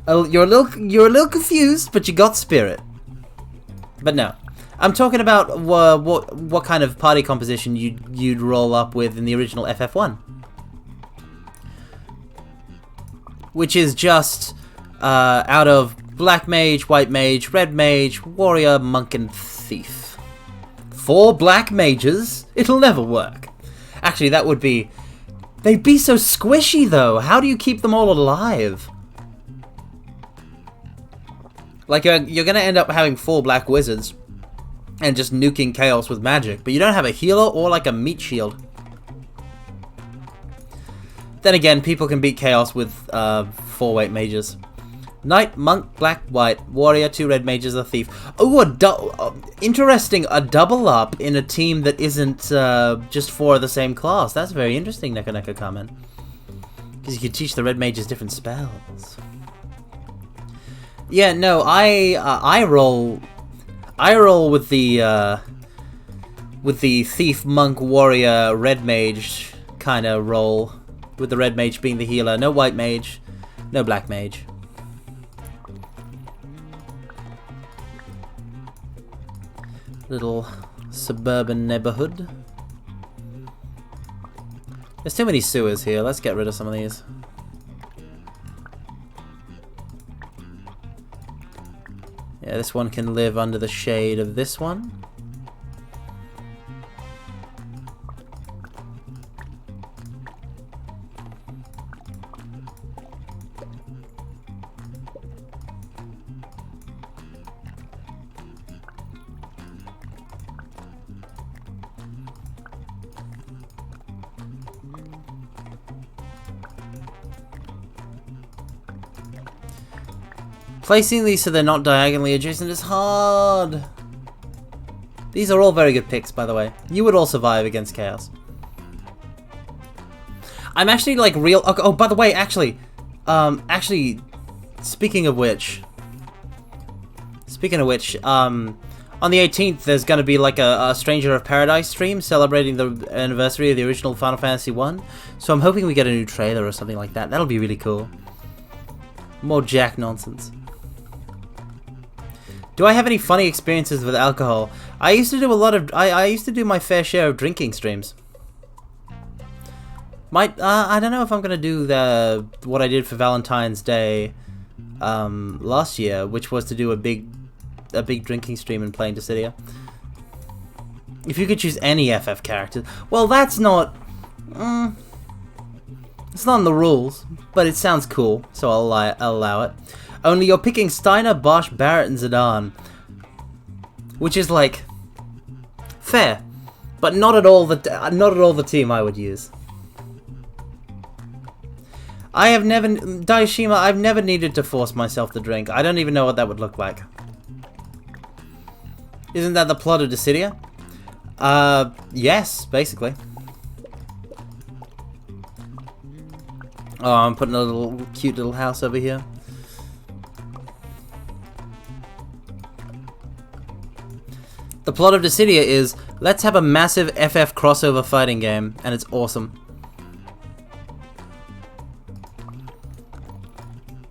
You're a little confused, but you got spirit. But no. I'm talking about what kind of party composition you'd roll up with in the original FF1. Which is just out of Black Mage, White Mage, Red Mage, Warrior, Monk, and Thief. 4 Black Mages? It'll never work. Actually, that would be... They'd be so squishy, though. How do you keep them all alive? Like, you're gonna end up having 4 Black Wizards and just nuking chaos with magic, but you don't have a healer or, like, a meat shield. Then again, people can beat chaos with 4 white mages. Knight, monk, black, white, warrior, 2 red mages, a thief. Oh, interesting. A double up in a team that isn't just 4 of the same class. That's very interesting, Neko Kamen. Because you could teach the red mages different spells. Yeah, no, I roll with the thief, monk, warrior, red mage kind of roll. With the red mage being the healer. No white mage. No black mage. Little suburban neighborhood. There's too many sewers here. Let's get rid of some of these. Yeah, this one can live under the shade of this one. Placing these so they're not diagonally adjacent is hard. These are all very good picks, by the way. You would all survive against chaos. I'm actually like real. Oh, by the way, actually, speaking of which, On the 18th, there's going to be like a Stranger of Paradise stream celebrating the anniversary of the original Final Fantasy 1. So I'm hoping we get a new trailer or something like that. That'll be really cool. More Jack nonsense. Do I have any funny experiences with alcohol? I used to do a lot of... I used to do my fair share of drinking streams. I don't know if I'm going to do what I did for Valentine's Day last year, which was to do a big drinking stream and playing Dissidia. If you could choose any FF character, well, that's not. It's not in the rules, but it sounds cool, so I'll allow it. Only you're picking Steiner, Bosch, Barrett, and Zidane, which is like fair, but not at all the team I would use. I have never, Daishima, I've never needed to force myself to drink. I don't even know what that would look like. Isn't that the plot of Dissidia? Yes, basically. Oh, I'm putting a little cute little house over here. The plot of Dissidia is, let's have a massive FF crossover fighting game, and it's awesome.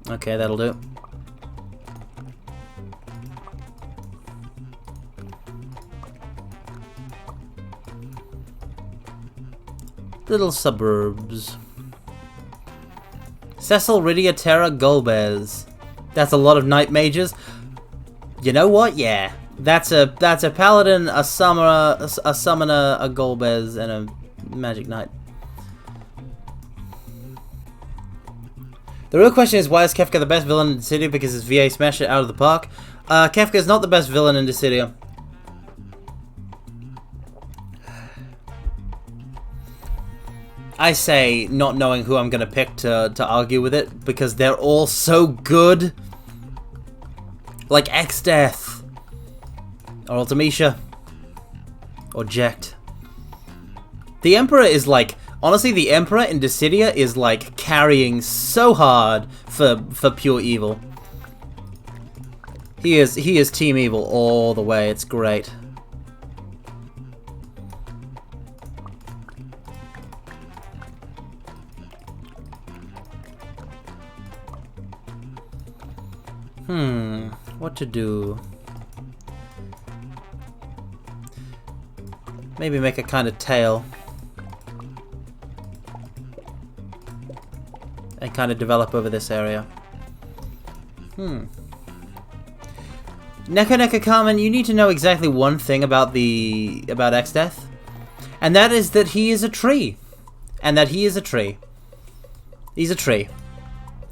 Okay, that'll do. Little suburbs. Cecil, Rydia, Terra, Golbez. That's a lot of Night Mages. You know what? Yeah. That's a Paladin, a Summoner, a Golbez, and a Magic Knight. The real question is, why is Kefka the best villain in Dissidia? Because his VA smashed it out of the park. Kefka is not the best villain in Dissidia. I say not knowing who I'm going to pick to argue with it, because they're all so good. Like X-Death. Or Ultimecia. Or Jekt. The Emperor is like... Honestly, the Emperor in Dissidia is like carrying so hard for pure evil. He is Team Evil all the way. It's great. What to do? Maybe make a kind of tail. And kind of develop over this area. Neko Neko Carmen, you need to know exactly one thing about X-Death. And that is that he is a tree. And that he is a tree. He's a tree.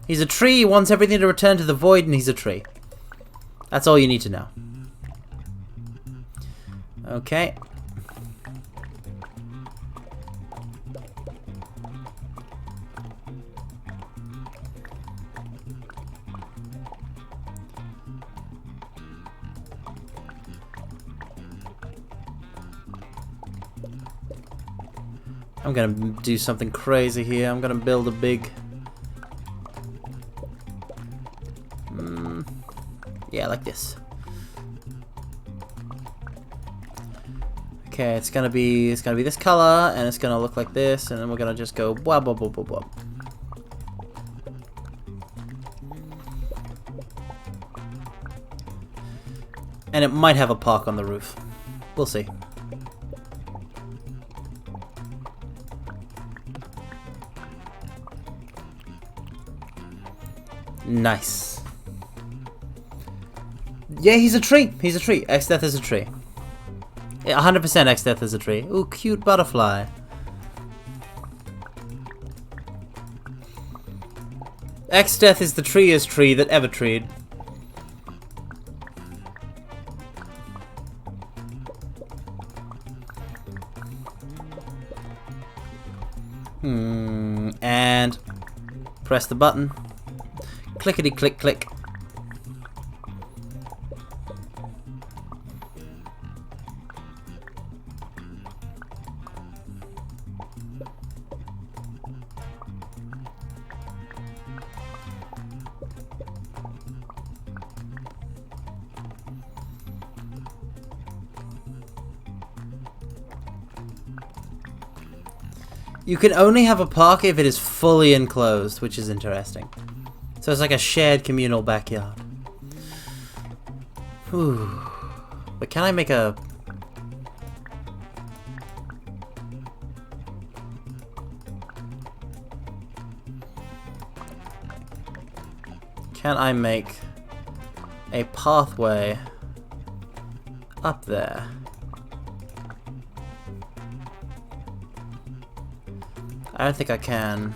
He's a tree, he wants everything to return to the void, and he's a tree. That's all you need to know. Okay. I'm gonna do something crazy here. I'm gonna build a big... yeah, like this. Okay, it's gonna be this color, and it's gonna look like this, and then we're gonna just go blah blah blah blah blah. And it might have a park on the roof. We'll see. Nice. Yeah, he's a tree. He's a tree. X-Death is a tree. Yeah, 100% X-Death is a tree. Ooh, cute butterfly. X-Death is the treeest tree that ever treed. And press the button. Clickety click click. You can only have a park if it is fully enclosed, which is interesting. So it's like a shared communal backyard. Whew. But can I make a... Can I make a pathway up there? I don't think I can.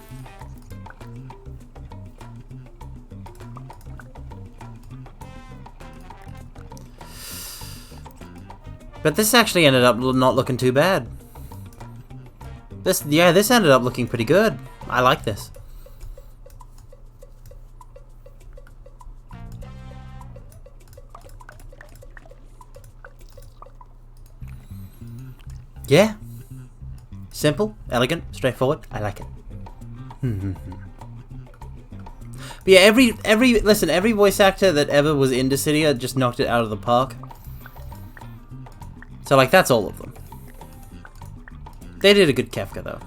But this actually ended up not looking too bad. This ended up looking pretty good. I like this. Yeah. Simple, elegant, straightforward. I like it. But yeah, every voice actor that ever was in Dissidia just knocked it out of the park. So like that's all of them. They did a good Kefka though.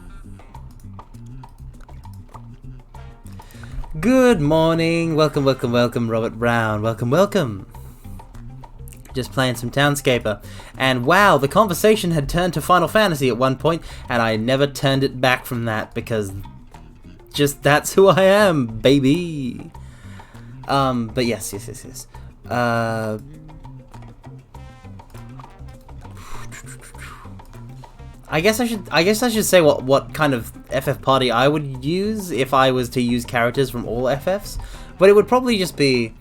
Good morning, welcome, Robert Brown, welcome. Just playing some Townscaper, and wow, the conversation had turned to Final Fantasy at one point, and I never turned it back from that because just that's who I am, baby. But yes. I guess I should say what kind of FF party I would use if I was to use characters from all FFs, but it would probably just be.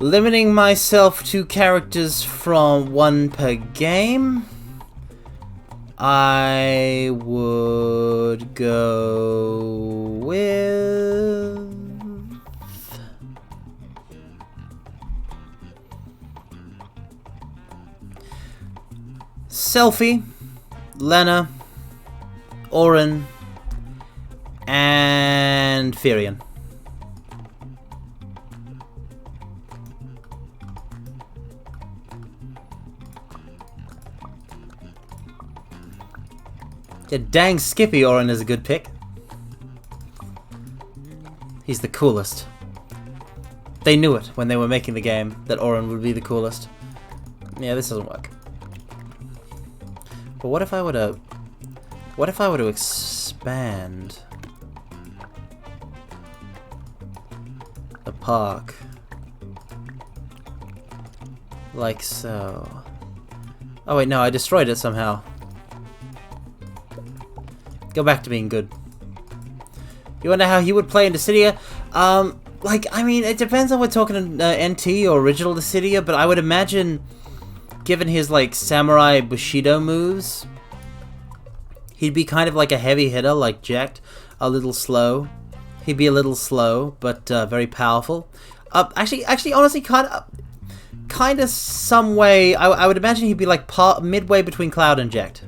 Limiting myself to characters from one per game, I would go with Selphie, Lena, Auron, and Firion. Yeah, dang Skippy Auron is a good pick. He's the coolest. They knew it when they were making the game, that Auron would be the coolest. Yeah, this doesn't work. But what if I were to expand the park like so? Oh wait, no, I destroyed it somehow. Go back to being good. You wonder how he would play in Dissidia? Like, I mean, it depends on we're talking NT or original Dissidia, but I would imagine, given his, like, samurai Bushido moves, he'd be kind of like a heavy hitter, like Jacked, a little slow. He'd be a little slow, but very powerful. Actually, honestly, kind of some way, I would imagine he'd be like midway between Cloud and Jacked.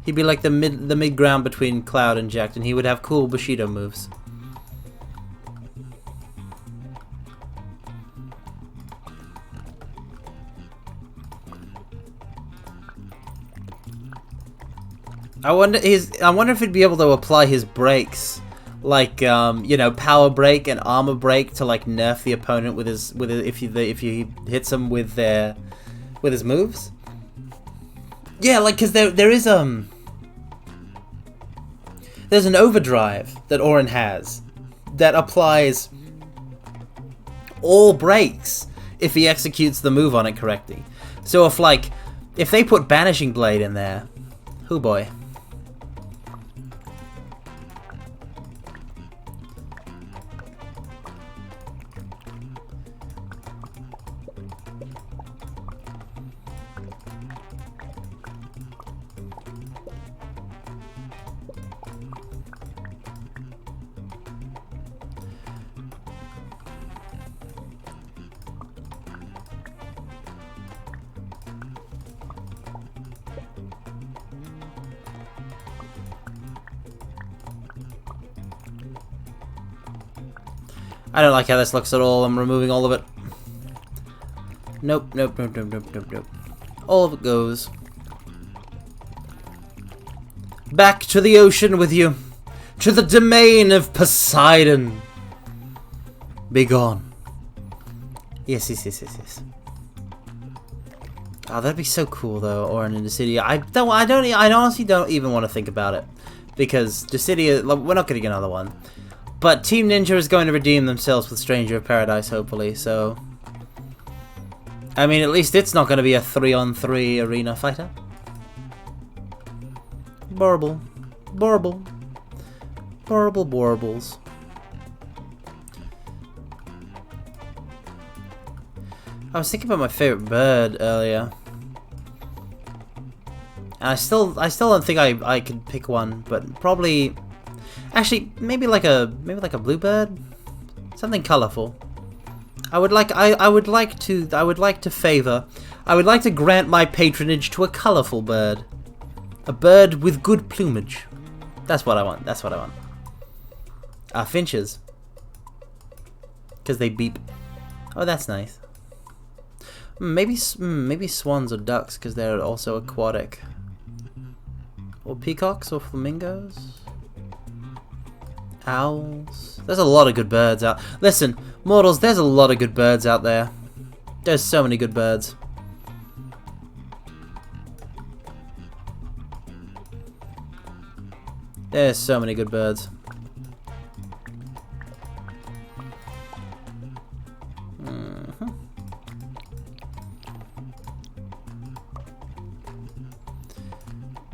He'd be like the mid ground between Cloud and Jacked, and he would have cool Bushido moves. I wonder if he'd be able to apply his breaks, like you know, power break and armor break to like nerf the opponent with his if he hits them with his moves. Yeah, like, because there's an overdrive that Auron has that applies all breaks if he executes the move on it correctly. So if they put Banishing Blade in there, oh boy. I don't like how this looks at all. I'm removing all of it. Nope, nope, nope, nope, nope, nope, nope. All of it goes. Back to the ocean with you. To the domain of Poseidon. Be gone. Yes, yes, yes, yes, yes. Oh, that'd be so cool though, or in Dissidia. I honestly don't even want to think about it. Because Dissidia, we're not getting another one. But Team Ninja is going to redeem themselves with Stranger of Paradise, hopefully, so... I mean, at least it's not going to be a 3-on-3 arena fighter. Borble. Borble. Borble Borbles. I was thinking about my favorite bird earlier. And I still don't think I could pick one, but probably... Actually, maybe like a bluebird? Something colorful. I would like to grant my patronage to a colorful bird. A bird with good plumage. That's what I want. That's what I want. Finches. Because they beep. Oh, that's nice. Maybe swans or ducks because they're also aquatic. Or peacocks or flamingos. Owls. There's a lot of good birds out. Listen, mortals, there's a lot of good birds out there. There's so many good birds. There's so many good birds.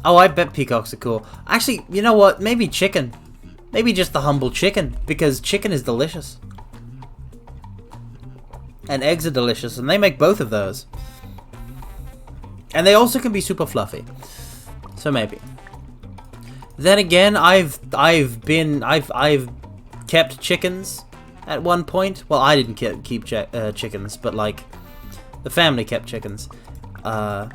Oh, I bet peacocks are cool. Actually, you know what? Maybe chicken. Maybe just the humble chicken, because chicken is delicious. And eggs are delicious, and they make both of those. And they also can be super fluffy. So maybe. Then again, I've kept chickens at one point. Well, I didn't keep chickens, but like the family kept chickens. And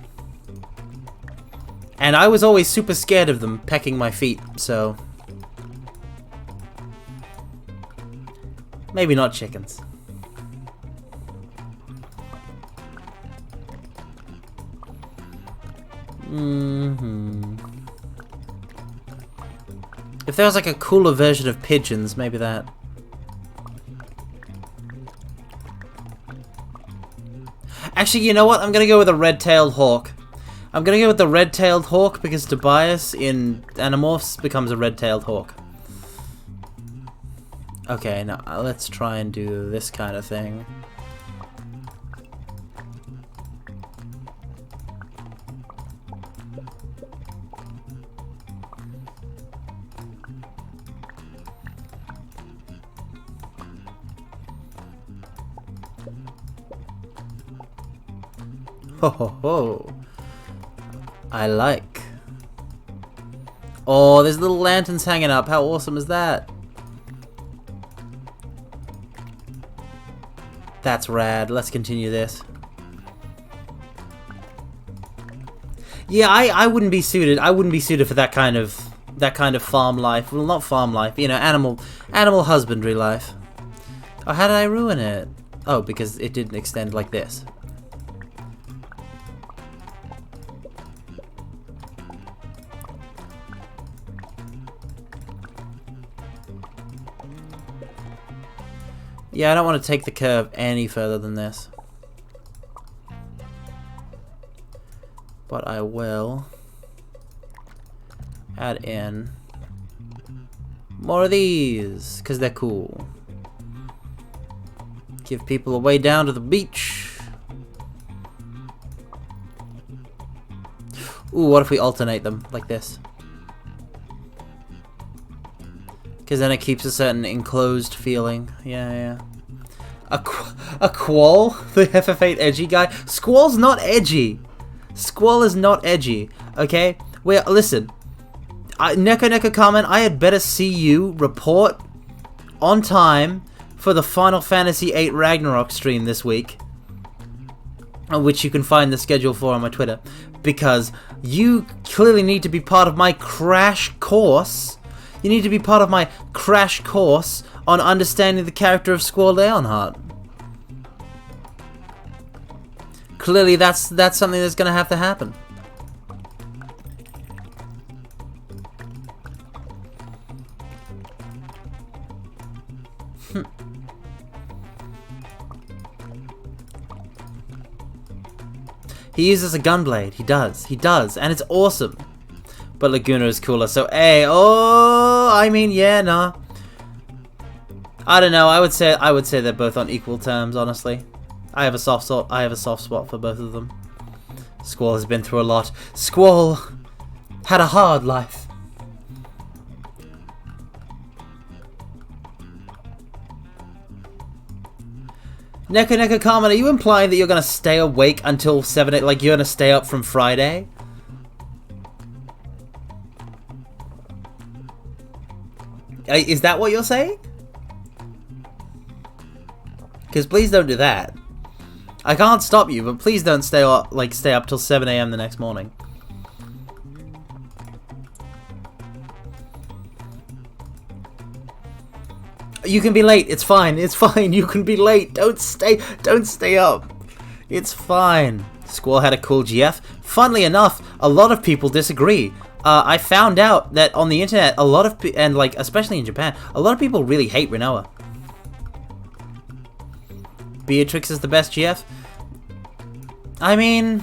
I was always super scared of them pecking my feet, so maybe not chickens. If there was like a cooler version of pigeons, maybe that. Actually, you know what? I'm gonna go with a red-tailed hawk. I'm gonna go with the red-tailed hawk because Tobias in Animorphs becomes a red-tailed hawk. Okay, now let's try and do this kind of thing. Ho ho ho. I like. Oh, there's little lanterns hanging up. How awesome is that? That's rad. Let's continue this. Yeah, I wouldn't be suited. I wouldn't be suited for that kind of farm life. Well, not farm life. You know, animal husbandry life. Oh, how did I ruin it? Oh, because it didn't extend like this. Yeah, I don't want to take the curve any further than this. But I will add in more of these, because they're cool. Give people a way down to the beach. Ooh, what if we alternate them like this? Because then it keeps a certain enclosed feeling. Yeah, yeah. A Quall? The FF8 edgy guy? Squall's not edgy. Squall is not edgy. Okay? Well, listen. Neko comment, I had better see you report on time for the Final Fantasy VIII Ragnarok stream this week. Which you can find the schedule for on my Twitter. Because you clearly need to be part of my crash course You need to be part of my crash course on understanding the character of Squall Leonhardt. Clearly, that's something that's going to have to happen. He uses a gunblade. He does. He does. And it's awesome. But Laguna is cooler. So, hey. Oh, I mean, yeah, nah. I don't know. I would say they're both on equal terms, honestly. I have a soft spot for both of them. Squall has been through a lot. Squall had a hard life. Neko Carmen, are you implying that you're gonna stay awake until 7, 8, like you're gonna stay up from Friday? Is that what you're saying? Because please don't do that. I can't stop you, but please don't stay up till 7 AM the next morning. You can be late. It's fine. It's fine. You can be late. Don't stay up. It's fine. Squall had a cool GF. Funnily enough, a lot of people disagree. I found out that on the internet, a lot of and like especially in Japan, a lot of people really hate Rinoa. Beatrix is the best GF. I mean,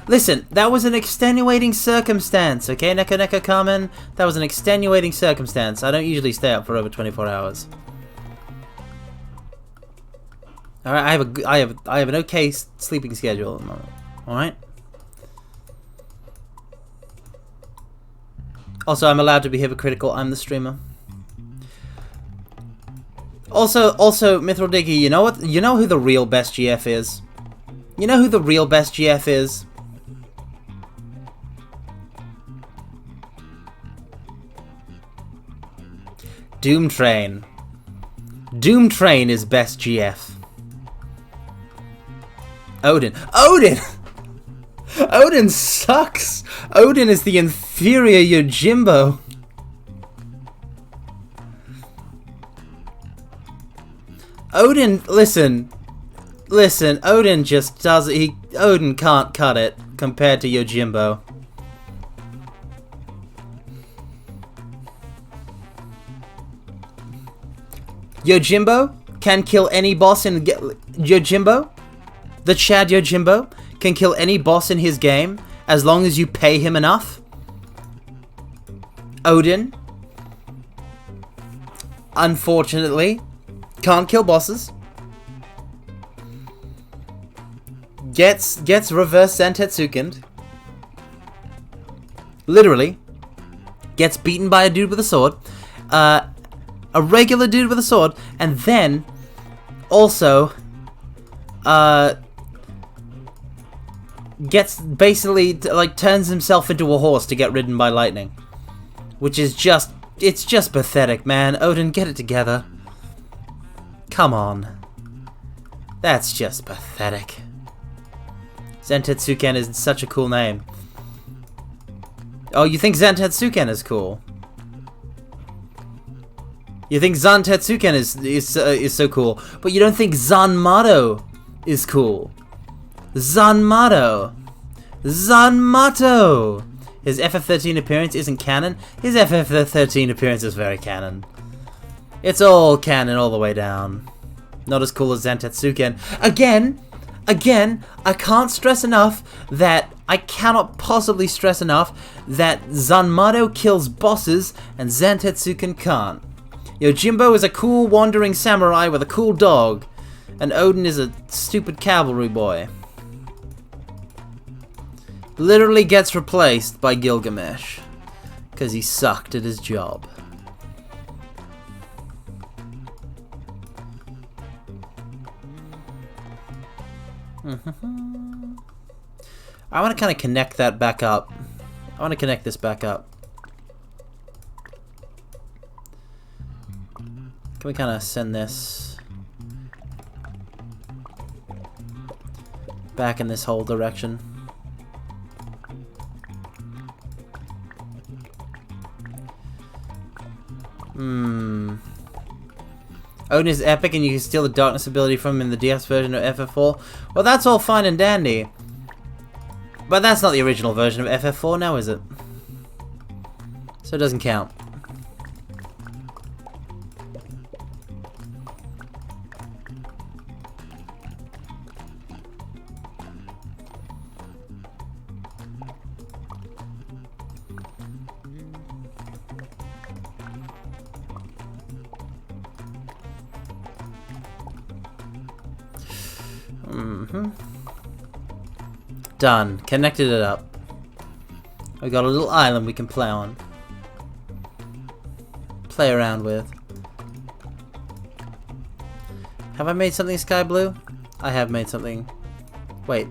listen, that was an extenuating circumstance, okay, Neko Carmen? That was an extenuating circumstance. I don't usually stay up for over 24 hours. Alright, I have an okay sleeping schedule at the moment. Alright? Also, I'm allowed to be hypocritical. I'm the streamer. Also, Mithril Diggy, you know what? You know who the real best GF is? You know who the real best GF is? Doom Train. Doom Train is best GF. Odin. Odin! Odin sucks! Odin is the inferior Yojimbo. Odin, listen, Odin just does, Odin can't cut it compared to Yojimbo. Yojimbo can kill any boss in, Yojimbo, the Chad Yojimbo, can kill any boss in his game as long as you pay him enough. Odin, unfortunately, can't kill bosses. Gets reverse Sentetsukened. Literally. Gets beaten by a dude with a sword. A regular dude with a sword. And then also gets basically like turns himself into a horse to get ridden by lightning. Which is just, it's just pathetic, man. Odin, get it together. Come on. That's just pathetic. Zentetsuken is such a cool name. Oh, you think Zentetsuken is cool? You think Zentetsuken is so cool, but you don't think Zanmato is cool. Zanmato! Zanmato! His FF13 appearance isn't canon. His FF13 appearance is very canon. It's all canon all the way down. Not as cool as Zentetsuken. Again, I can't stress enough that I cannot possibly stress enough that Zanmato kills bosses and Zentetsuken can't. Yojimbo is a cool wandering samurai with a cool dog, and Odin is a stupid cavalry boy. Literally gets replaced by Gilgamesh because he sucked at his job. I want to kind of connect that back up. I want to connect this back up. Can we kind of send this back in this whole direction? Odin is epic and you can steal the darkness ability from him in the DS version of FF4. Well, that's all fine and dandy. But that's not the original version of FF4 now, is it? So it doesn't count. Done. Connected it up. We got a little island we can play on. Play around with. Have I made something sky blue? I have made something. Wait.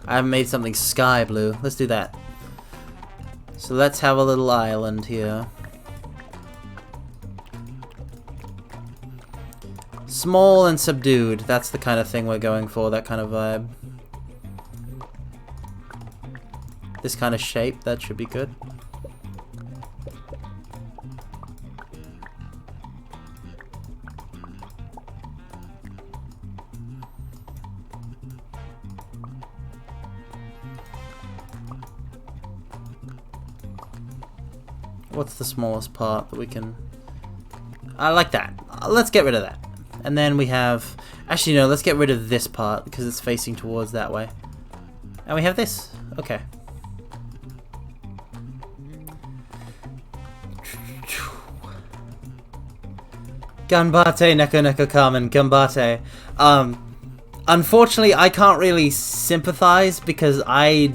I have made something sky blue. Let's do that. So let's have a little island here. Small and subdued. That's the kind of thing we're going for, that kind of vibe. This kind of shape, that should be good. What's the smallest part that we can... I like that. Let's get rid of that. And then we have... Actually, no, let's get rid of this part because it's facing towards that way. And we have this. Okay. Ganbate, neko neko kamen, ganbate. Unfortunately, I can't really sympathize because I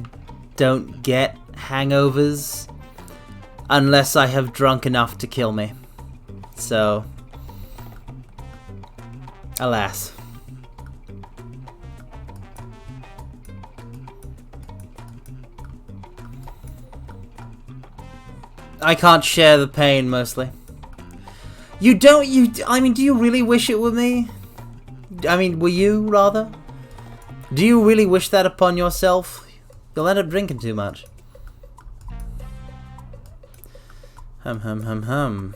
don't get hangovers unless I have drunk enough to kill me. So... alas. I can't share the pain, mostly. You don't, I mean, do you really wish it were me? I mean, were you, rather? Do you really wish that upon yourself? You'll end up drinking too much. Hum hum hum hum.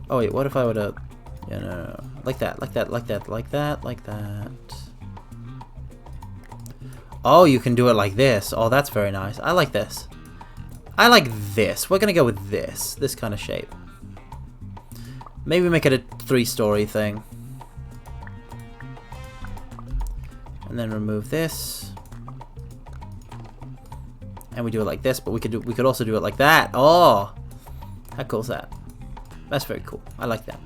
Oh wait, what if I were to... Yeah, no. Like that, like that, like that, like that, like that. Oh, you can do it like this. Oh, that's very nice. I like this. I like this. We're gonna go with this. This kind of shape. Maybe make it a 3-story thing. And then remove this. And we do it like this, but we could also do it like that. Oh! How cool is that? That's very cool. I like that.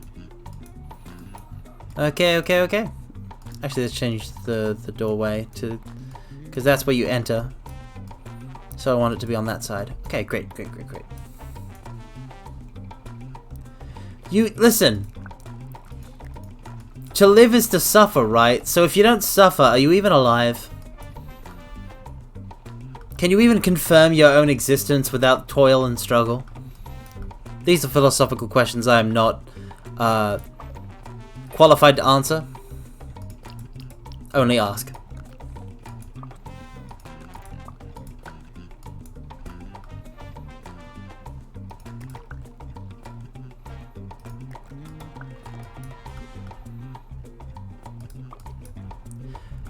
Okay, okay, okay. Actually, let's change the doorway to... because that's where you enter. So I want it to be on that side. Okay, great, great, great, great. You... listen. To live is to suffer, right? So if you don't suffer, are you even alive? Can you even confirm your own existence without toil and struggle? These are philosophical questions I am not qualified to answer. Only ask.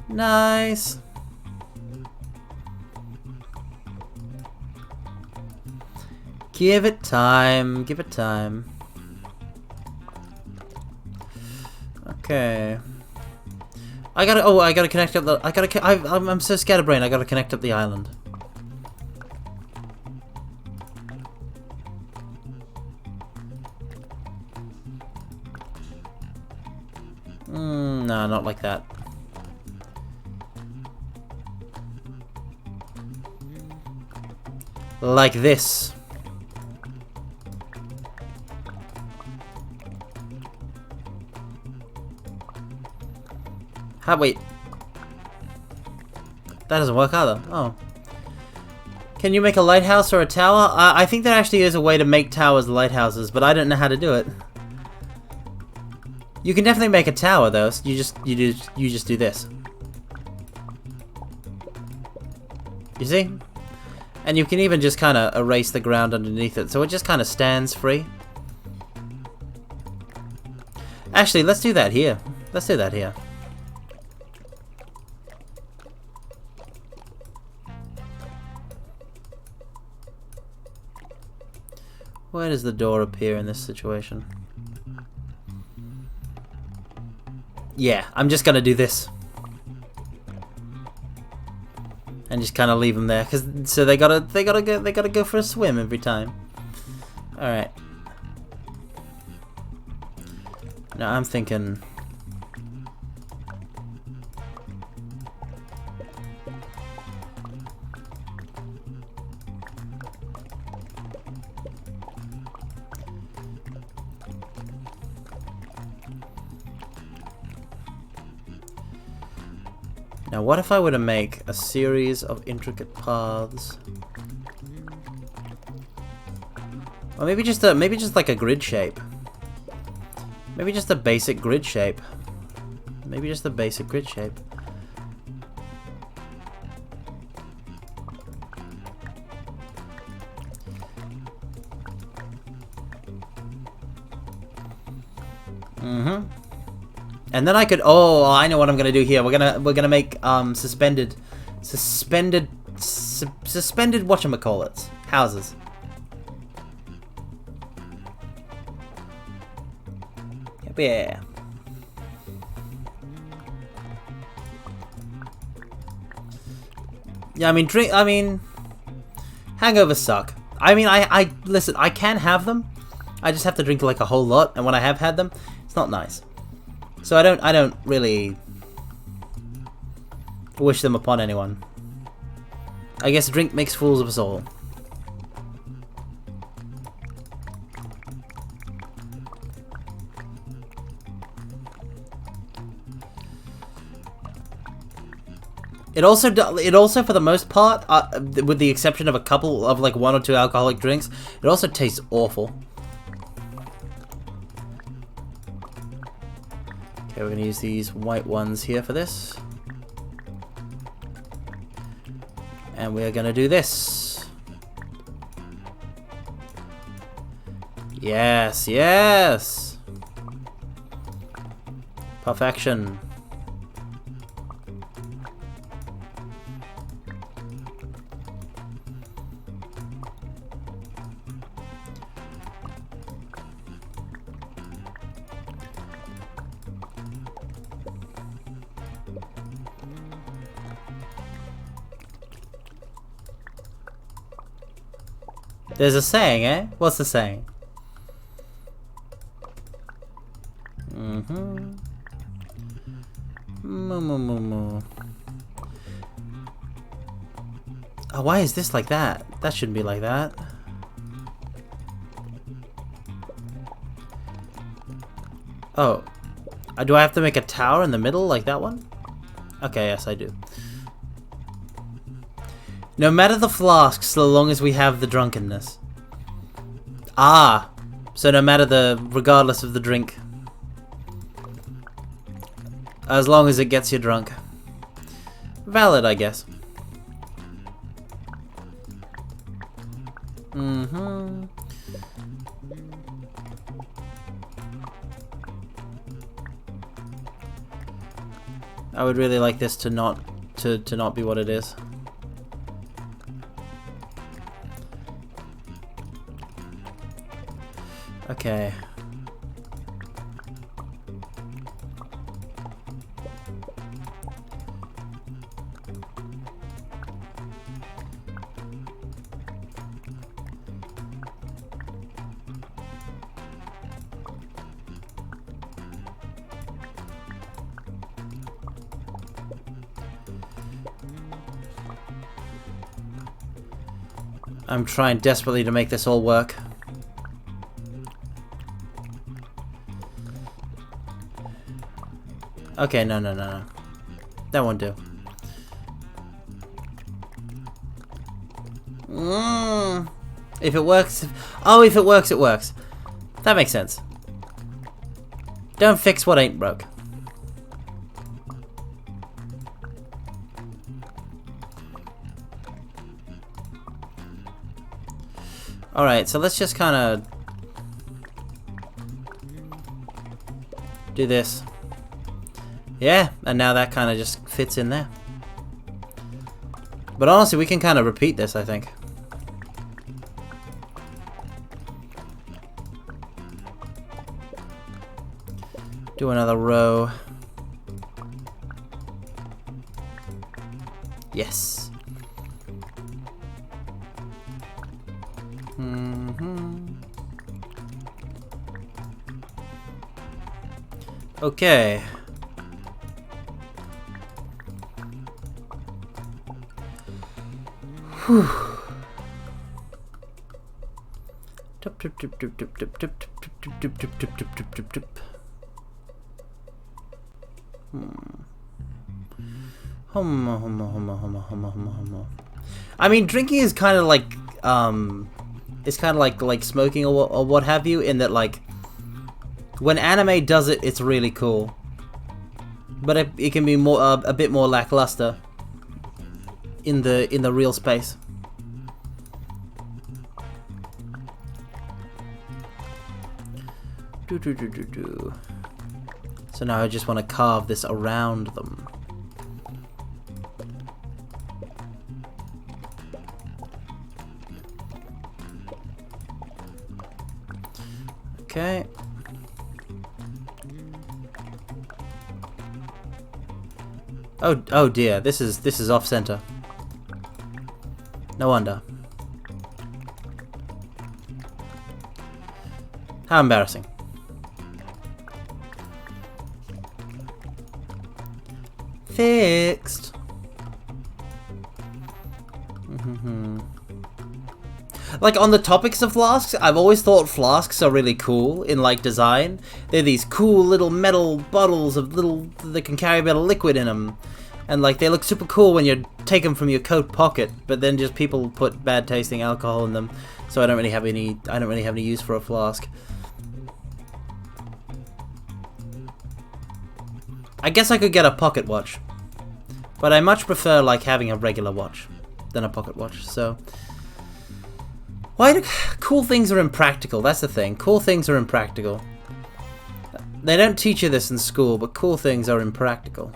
Nice. Give it time. Give it time. Okay. I gotta. Oh, I gotta connect up the. I gotta. I'm so scatterbrained. I gotta connect up the island. No, not like that. Like this. Wait. That doesn't work either. Oh. Can you make a lighthouse or a tower? I think there actually is a way to make towers lighthouses, but I don't know how to do it. You can definitely make a tower though. So you just do this. You see? And you can even just kind of erase the ground underneath it, so it just kind of stands free. Actually, let's do that here. Let's do that here. Where does the door appear in this situation? Yeah, I'm just gonna do this. And just kind of leave them there, so they gotta go for a swim every time. All right. Now I'm thinking. Now, what if I were to make a series of intricate paths? Or maybe just like a grid shape. Maybe just a basic grid shape. Maybe just a basic grid shape. And then I could, oh, I know what I'm gonna do here. We're gonna make suspended whatchamacallits houses. Yeah. Yeah, I mean, hangovers suck. I mean, listen, I can have them. I just have to drink like a whole lot, and when I have had them, it's not nice. So I don't really wish them upon anyone. I guess drink makes fools of us all. It also for the most part, with the exception of a couple of like 1 or 2 alcoholic drinks, it also tastes awful. Okay, we're gonna use these white ones here for this. And we're gonna do this. Yes, yes! Perfection. There's a saying, eh? What's the saying? Oh, why is this like that? That shouldn't be like that. Oh. Do I have to make a tower in the middle like that one? Okay, yes I do. No matter the flasks, so long as we have the drunkenness. Ah, so no matter regardless of the drink. As long as it gets you drunk. Valid, I guess. I would really like this to not be what it is. Okay. I'm trying desperately to make this all work. Okay, no. That won't do. If it works... Oh, if it works, it works. That makes sense. Don't fix what ain't broke. Alright, so let's just kind of do this. Yeah, and now that kind of just fits in there. But honestly, we can kind of repeat this, I think. Do another row. Yes. Okay. Whew. I mean, drinking is kind of like it's kind of like smoking or what have you, in that like when anime does it, it's really cool, but it can be more a bit more lackluster in the real space. So now I just want to carve this around them. Okay. Oh dear, this is off center. No wonder. How embarrassing. Fixed. Like, on the topics of flasks, I've always thought flasks are really cool in, like, design. They're these cool little metal bottles of that can carry a bit of liquid in them. And, like, they look super cool when you take them from your coat pocket, but then just people put bad tasting alcohol in them. So I don't really have any use for a flask. I guess I could get a pocket watch, but I much prefer, like, having a regular watch than a pocket watch, so... Cool things are impractical, that's the thing. Cool things are impractical. They don't teach you this in school, but cool things are impractical.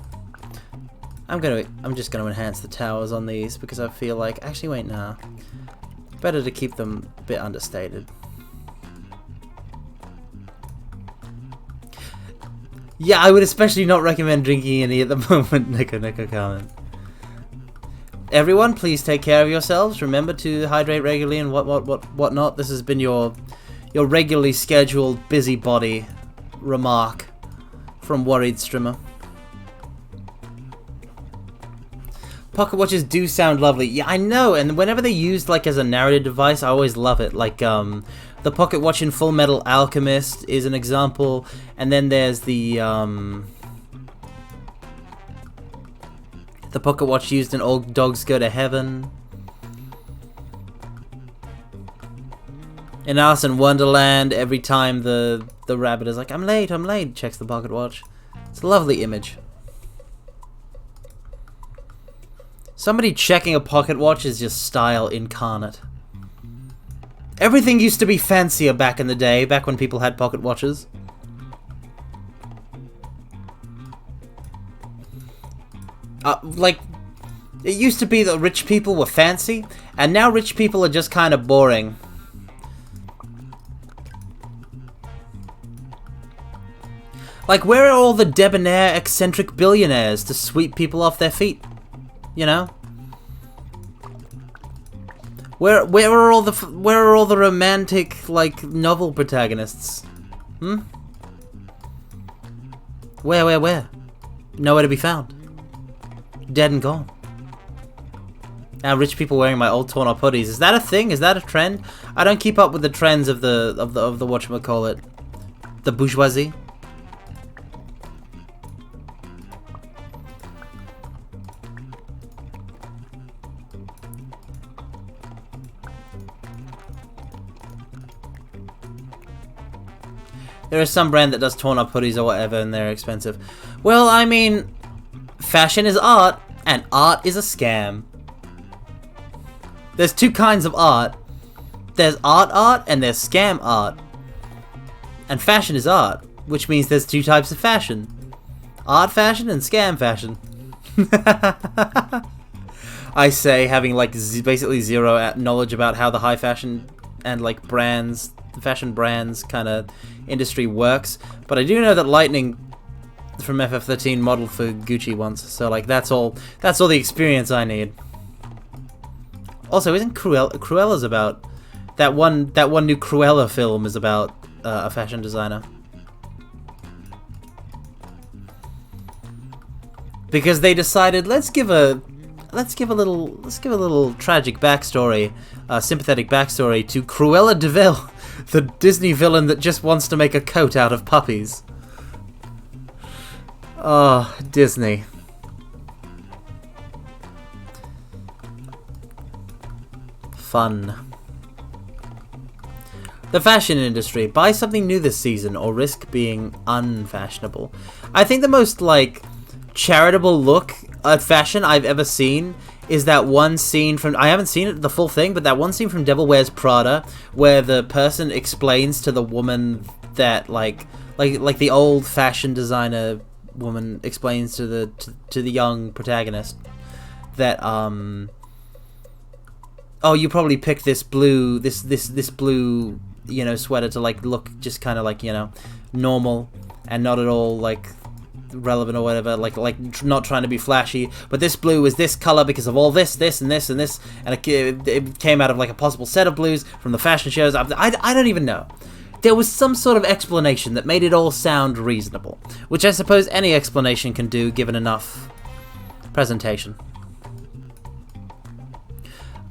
I'm just gonna enhance the towers on these, because I feel like... Actually, wait, nah. Better to keep them a bit understated. Yeah, I would especially not recommend drinking any at the moment, Nico comment. Everyone, please take care of yourselves. Remember to hydrate regularly and whatnot. This has been your regularly scheduled busybody remark from Worried Strimmer. Pocket watches do sound lovely. Yeah, I know, and whenever they're used like as a narrative device, I always love it. Like the pocket watch in Full Metal Alchemist is an example, and then there's the pocket watch used in All Dogs Go to Heaven. In Alice in Wonderland, every time the rabbit is like, I'm late, checks the pocket watch. It's a lovely image. Somebody checking a pocket watch is just style incarnate. Everything used to be fancier back in the day, back when people had pocket watches. Like, it used to be that rich people were fancy, and now rich people are just kind of boring. Like, where are all the debonair, eccentric billionaires to sweep people off their feet? You know? Where are all the romantic, like, novel protagonists? Where? Nowhere to be found. Dead and gone. Now rich people wearing my old torn up hoodies. Is that a thing? Is that a trend? I don't keep up with the trends of the whatchamacallit, the bourgeoisie. There is some brand that does torn up hoodies or whatever, and they're expensive. Well, I mean, fashion is art, and art is a scam. There's two kinds of art. there's art, and there's scam art. And fashion is art, which means there's two types of fashion. Art fashion and scam fashion. I say, having like basically zero knowledge about how the high fashion and like brands, the fashion brands kind of industry works, but I do know that Lightning from FF13 modeled for Gucci once, so like that's all the experience I need. Also, isn't Cruella's about that one new Cruella film is about a fashion designer? Because they decided let's give a little tragic backstory, sympathetic backstory to Cruella de Vil, the Disney villain that just wants to make a coat out of puppies. Oh, Disney. Fun. The fashion industry. Buy something new this season or risk being unfashionable. I think the most, like, charitable look at fashion I've ever seen is that one scene from... I haven't seen it, the full thing, but that one scene from Devil Wears Prada where the person explains to the woman that, like the old fashion designer woman explains to the young protagonist that, oh, you probably picked this blue, this blue, you know, sweater to, like, look just kind of, like, you know, normal and not at all, like, relevant or whatever, like not trying to be flashy, but this blue is this color because of all this, and this, and this, and it came out of, like, a possible set of blues from the fashion shows. I don't even know. There was some sort of explanation that made it all sound reasonable, which I suppose any explanation can do given enough presentation.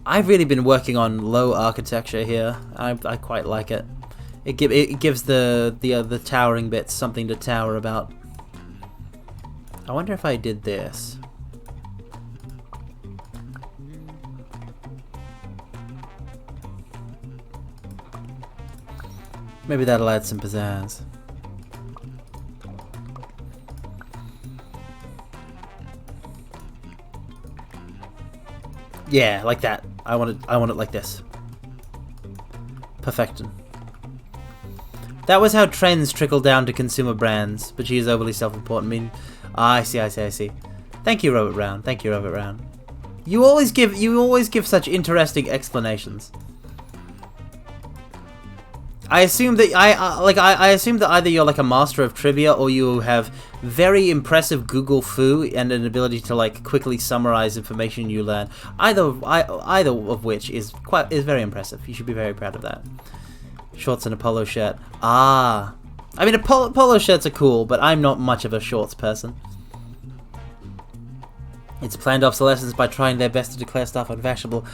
I've really been working on low architecture here. I quite like it. It gives the towering bits something to tower about. I wonder if I did this. Maybe that'll add some pizzazz. Yeah, like that. I want it like this. Perfection. That was how trends trickle down to consumer brands, but she is overly self-important. I mean, I see. Thank you, Robert Brown. Thank you, Robert Brown. You always give such interesting explanations. I assume that I assume that either you're like a master of trivia or you have very impressive Google foo and an ability to, like, quickly summarize information you learn. Either of which is very impressive. You should be very proud of that. Shorts and a polo shirt. Ah, I mean, polo shirts are cool, but I'm not much of a shorts person. It's planned obsolescence by trying their best to declare stuff unfashionable.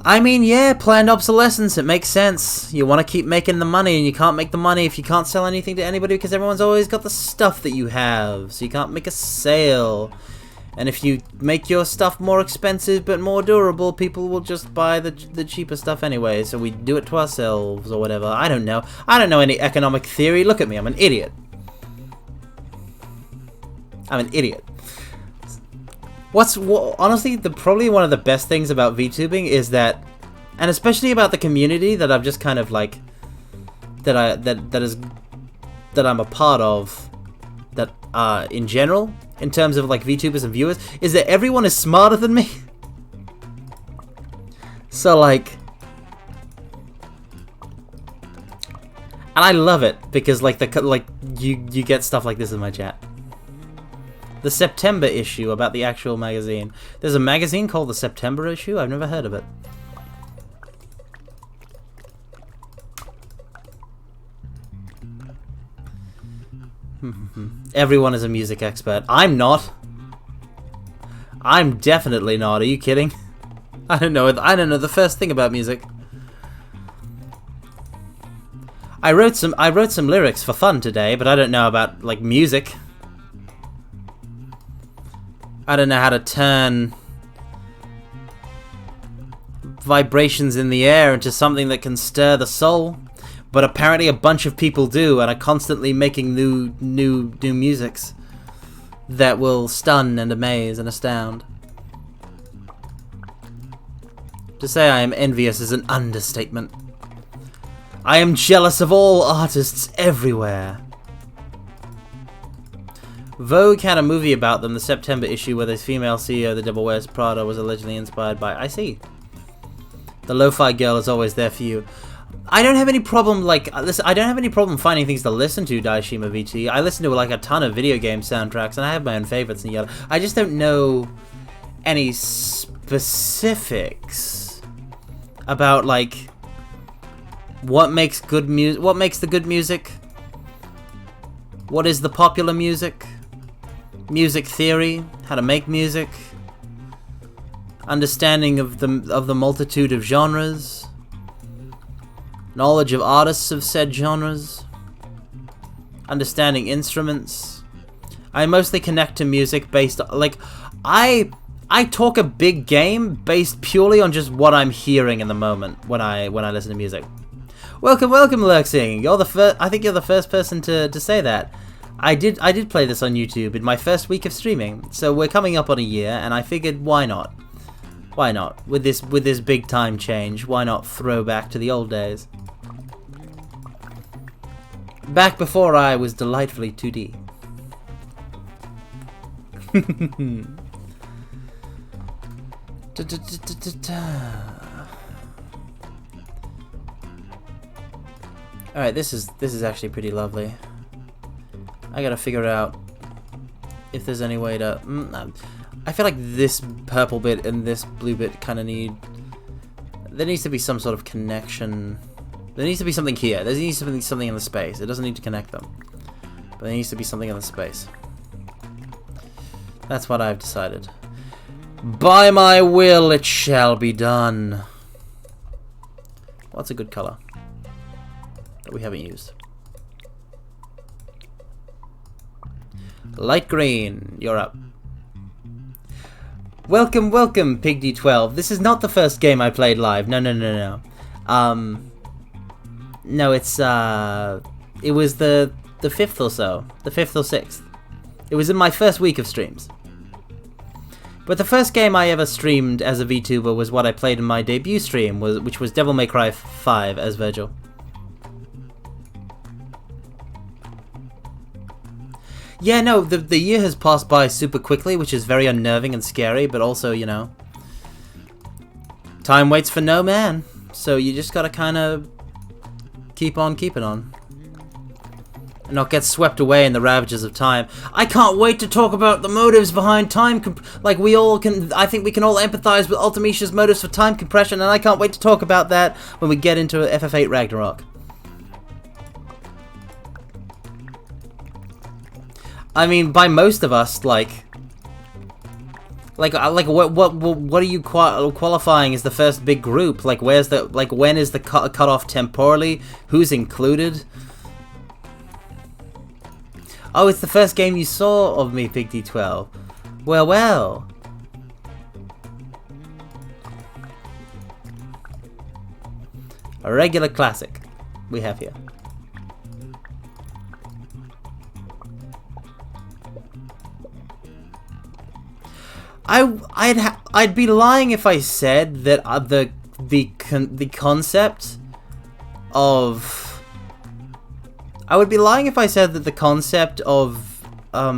I mean, yeah, planned obsolescence, it makes sense. You want to keep making the money, and you can't make the money if you can't sell anything to anybody because everyone's always got the stuff that you have, so you can't make a sale. And if you make your stuff more expensive but more durable, people will just buy the cheaper stuff anyway, so we do it to ourselves or whatever. I don't know. I don't know any economic theory. Look at me, I'm an idiot. I'm an idiot. Honestly, probably one of the best things about VTubing is that, and especially about the community that I've just kind of like, that I'm a part of, that in general, in terms of like VTubers and viewers, is that everyone is smarter than me. So like, and I love it because like you get stuff like this in my chat. The September issue about the actual magazine. There's a magazine called the September issue? I've never heard of it. Everyone is a music expert. I'm not. I'm definitely not. Are you kidding? I don't know the first thing about music. I wrote some lyrics for fun today, but I don't know about like music. I don't know how to turn vibrations in the air into something that can stir the soul, but apparently a bunch of people do and are constantly making new musics that will stun and amaze and astound. To say I am envious is an understatement. I am jealous of all artists everywhere. Vogue had a movie about them, the September issue, where the female CEO of the Devil Wears Prada was allegedly inspired by... I see. The lo-fi girl is always there for you. I don't have any problem, like, listen, I don't have any problem finding things to listen to, Daishima VT. I listen to, like, a ton of video game soundtracks, and I have my own favorites and yada. I just don't know any specifics about, like, what makes good music, what makes the good music, what is the popular music, music theory, how to make music, understanding of the multitude of genres, knowledge of artists of said genres, understanding instruments. I mostly connect to music based, like, I talk a big game based purely on just what I'm hearing in the moment when I listen to music. Welcome, Lurksing. You're the first. I think you're the first person to say that. I did play this on YouTube in my first week of streaming, so we're coming up on a year, and I figured, why not? Why not? With this big time change, why not throw back to the old days? Back before I was delightfully 2D. Alright, this is actually pretty lovely. I gotta figure out if there's any way to... I feel like this purple bit and this blue bit kind of need... There needs to be some sort of connection. There needs to be something here. There needs to be something in the space. It doesn't need to connect them. But there needs to be something in the space. That's what I've decided. By my will, it shall be done. What's a good color that we haven't used? Light green, you're up. Welcome, PigD12. This is not the first game I played live. No. No, it's it was the 5th or so, the 5th or 6th. It was in my first week of streams. But the first game I ever streamed as a VTuber was what I played in my debut stream, which was Devil May Cry 5 as Virgil. Yeah, no, the year has passed by super quickly, which is very unnerving and scary, but also, you know, time waits for no man, so you just gotta kind of keep on keeping on. And not get swept away in the ravages of time. I can't wait to talk about the motives behind time like we all can. I think we can all empathize with Ultimicia's motives for time compression, and I can't wait to talk about that when we get into FF8 Ragnarok. I mean, by most of us, like what are you qualifying as the first big group? Like, where's the, like, when is the cutoff temporally? Who's included? Oh, it's the first game you saw of me, PigD12. Well. A regular classic we have here. I'd be lying if I said that the concept of... I would be lying if I said that the concept of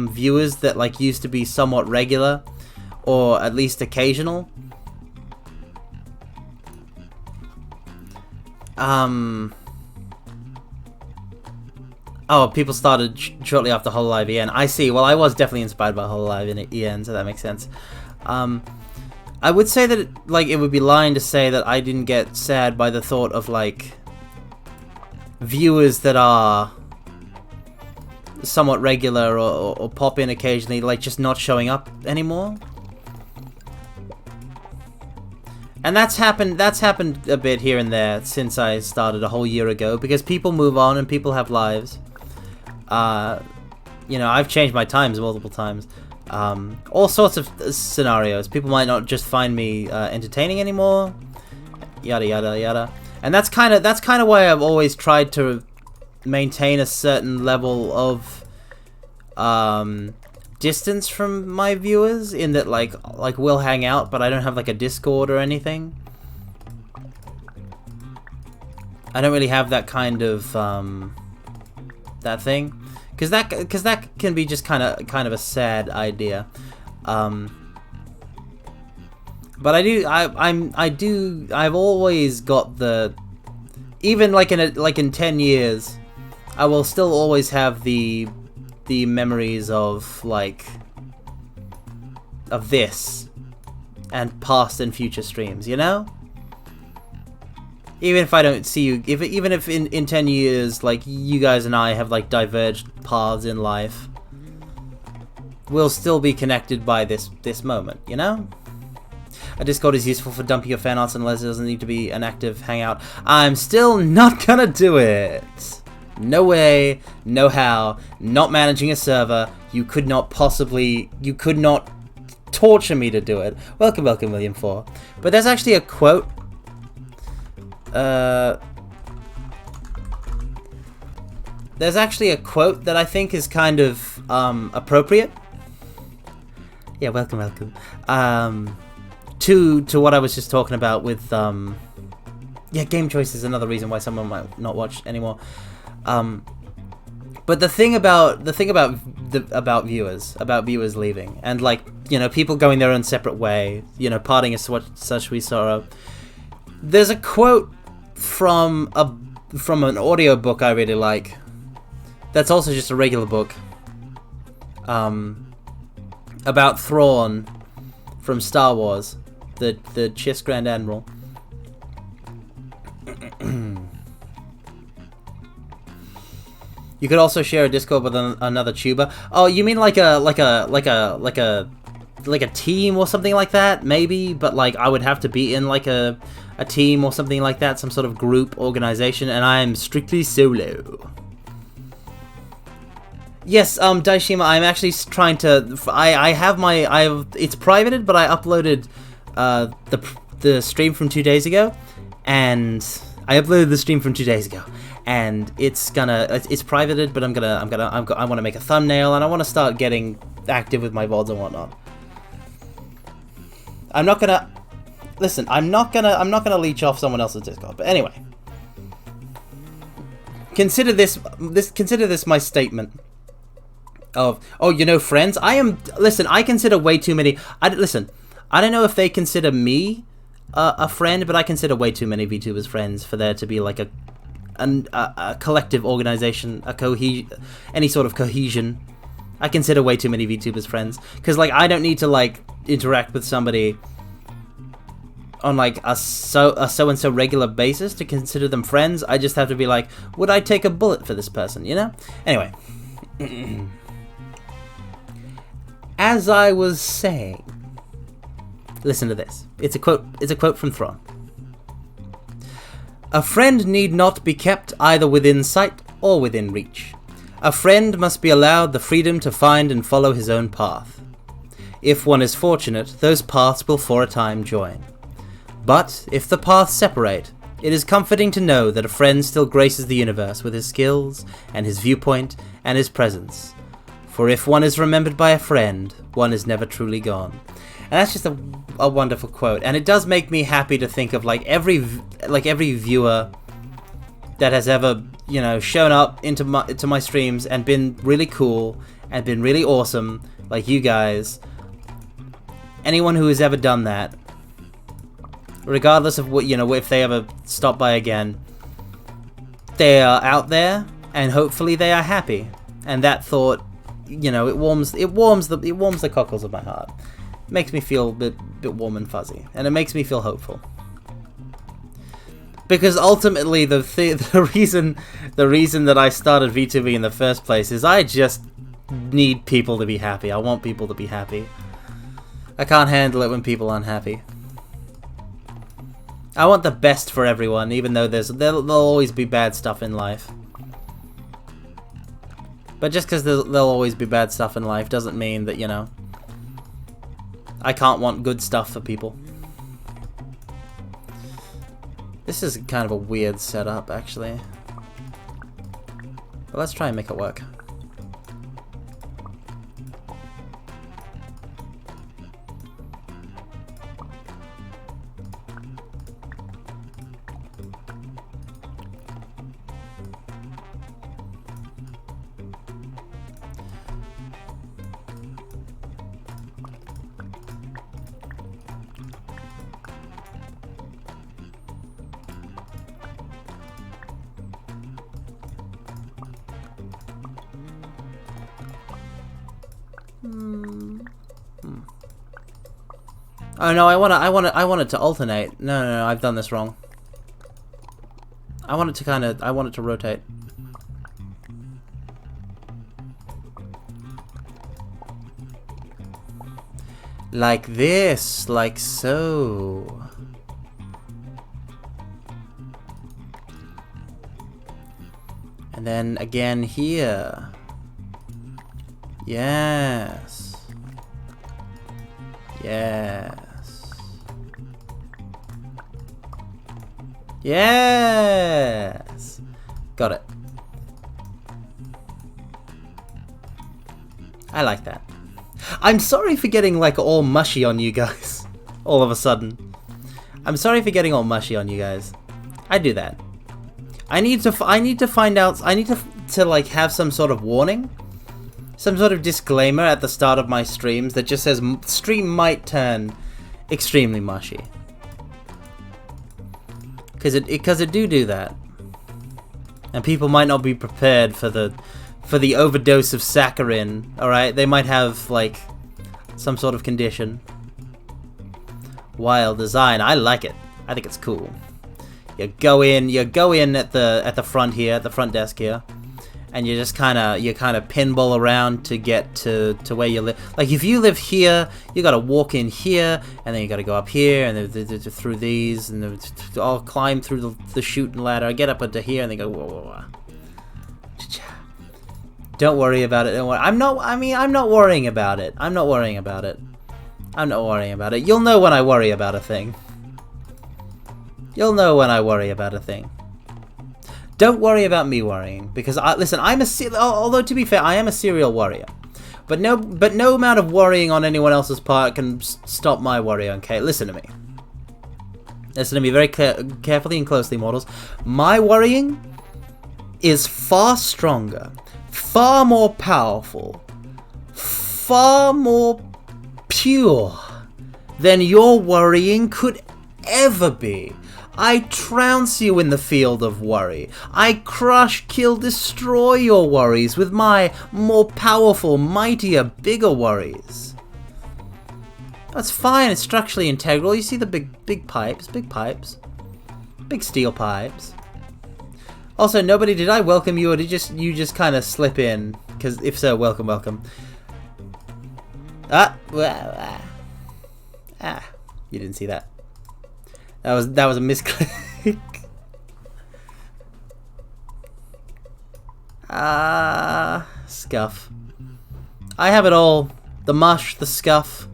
viewers that, like, used to be somewhat regular, or at least occasional, oh, people started shortly after Hololive EN. I see. Well, I was definitely inspired by Hololive EN, so that makes sense. I would say that, it would be lying to say that I didn't get sad by the thought of, like, viewers that are somewhat regular or pop in occasionally, like, just not showing up anymore. And that's happened a bit here and there since I started a whole year ago, because people move on and people have lives. You know, I've changed my times multiple times. All sorts of scenarios. People might not just find me entertaining anymore. Yada yada yada. And that's kind of why I've always tried to maintain a certain level of distance from my viewers, in that like we'll hang out, but I don't have like a Discord or anything. I don't really have that kind of that thing, because that can be just kind of a sad idea. But I've always got the, even like in 10 years, I will still always have the memories of this and past and future streams, you know? Even if I don't see you, even if in 10 years, like, you guys and I have like diverged paths in life, we'll still be connected by this moment, you know? A Discord is useful for dumping your fan arts unless it doesn't need to be an active hangout. I'm still not gonna do it. No way, no how. Not managing a server. You could not torture me to do it. Welcome, William 4. But there's actually a quote. There's actually a quote that I think is kind of appropriate. Yeah, welcome. To what I was just talking about with yeah, game choice is another reason why someone might not watch anymore. But the thing about viewers leaving, and like, you know, people going their own separate way, you know, parting is such we sorrow. There's a quote from an audiobook I really like. That's also just a regular book. About Thrawn from Star Wars, the Chiss Grand Admiral. You could also share a Discord with another tuber. Oh, you mean like a team or something like that? Maybe, but like I would have to be in like a team or something like that, some sort of group organization, and I am strictly solo. Yes, Daishima, I'm actually trying to. It's privated, but I uploaded the stream from 2 days ago, and it's privated, but I want to make a thumbnail, and I want to start getting active with my VODs and whatnot. I'm not gonna leech off someone else's Discord, but anyway, consider this my statement. You know, friends, I consider way too many. I don't know if they consider me a friend, but I consider way too many VTubers friends for there to be like a collective organization, any sort of cohesion. I consider way too many VTubers friends, because like I don't need to like interact with somebody on like a so-and-so regular basis to consider them friends. I just have to be like, would I take a bullet for this person, you know? Anyway. As I was saying, listen to this. It's a quote from Thrawn. A friend need not be kept either within sight or within reach. A friend must be allowed the freedom to find and follow his own path. If one is fortunate, those paths will for a time join. But if the paths separate, it is comforting to know that a friend still graces the universe with his skills and his viewpoint and his presence. For if one is remembered by a friend, one is never truly gone. And that's just a wonderful quote, and it does make me happy to think of like every viewer that has ever, you know, shown up into my streams and been really cool and been really awesome, like you guys. Anyone who has ever done that, regardless of what, you know, if they ever stop by again, they are out there, and hopefully they are happy. And that thought, you know, it warms the cockles of my heart. It makes me feel a bit warm and fuzzy, and it makes me feel hopeful. Because ultimately, the reason that I started VTuber in the first place is I just need people to be happy. I want people to be happy. I can't handle it when people aren't happy. I want the best for everyone, even though there'll always be bad stuff in life. But just because there'll always be bad stuff in life doesn't mean that, you know, I can't want good stuff for people. This is kind of a weird setup, actually. But let's try and make it work. Oh no, I want it to alternate. No, I've done this wrong. I want it to rotate. Like this, like so. And then again here. Yes. Yes. Yes. Got it. I like that. I'm sorry for getting like all mushy on you guys. All of a sudden. I'm sorry for getting all mushy on you guys. I do that. I need to find out. I need to like have some sort of warning, some sort of disclaimer at the start of my streams that just says stream might turn extremely mushy. Because it do that, and people might not be prepared for the overdose of saccharin. All right, they might have like some sort of condition. Wild design. I like it. I think it's cool. You go in at the front here, at the front desk here, and you just kind of pinball around to get to where you live. Like if you live here, you got to walk in here, and then you got to go up here, and then through these, and then all climb through the chute and ladder, get up into here, and then go whoa, whoa, whoa. Don't worry about it. Don't worry. I'm not worrying about it. I'm not worrying about it. You'll know when I worry about a thing. You'll know when I worry about a thing. Don't worry about me worrying, because listen, although to be fair, I am a serial worrier. But no amount of worrying on anyone else's part can stop my worry, okay? Listen to me. Listen to me very carefully and closely, mortals. My worrying is far stronger, far more powerful, far more pure than your worrying could ever be. I trounce you in the field of worry. I crush, kill, destroy your worries with my more powerful, mightier, bigger worries. That's fine, it's structurally integral. You see the big pipes, big steel pipes. Also, nobody, did I welcome you, or did you just kind of slip in? Because if so, welcome. You didn't see that. That was a misclick. Scuff. I have it all. The mush, the scuff,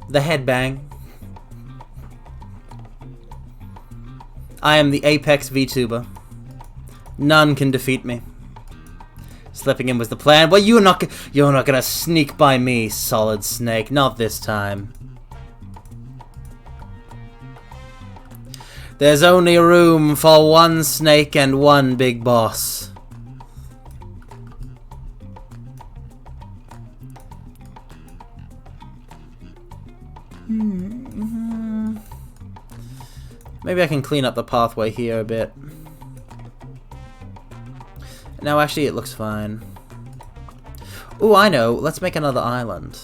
the headbang. I am the apex VTuber. None can defeat me. Slipping in was the plan. Well, you're not gonna sneak by me, Solid Snake. Not this time. There's only room for one snake and one big boss. Maybe I can clean up the pathway here a bit. No, actually it looks fine. Ooh, I know. Let's make another island.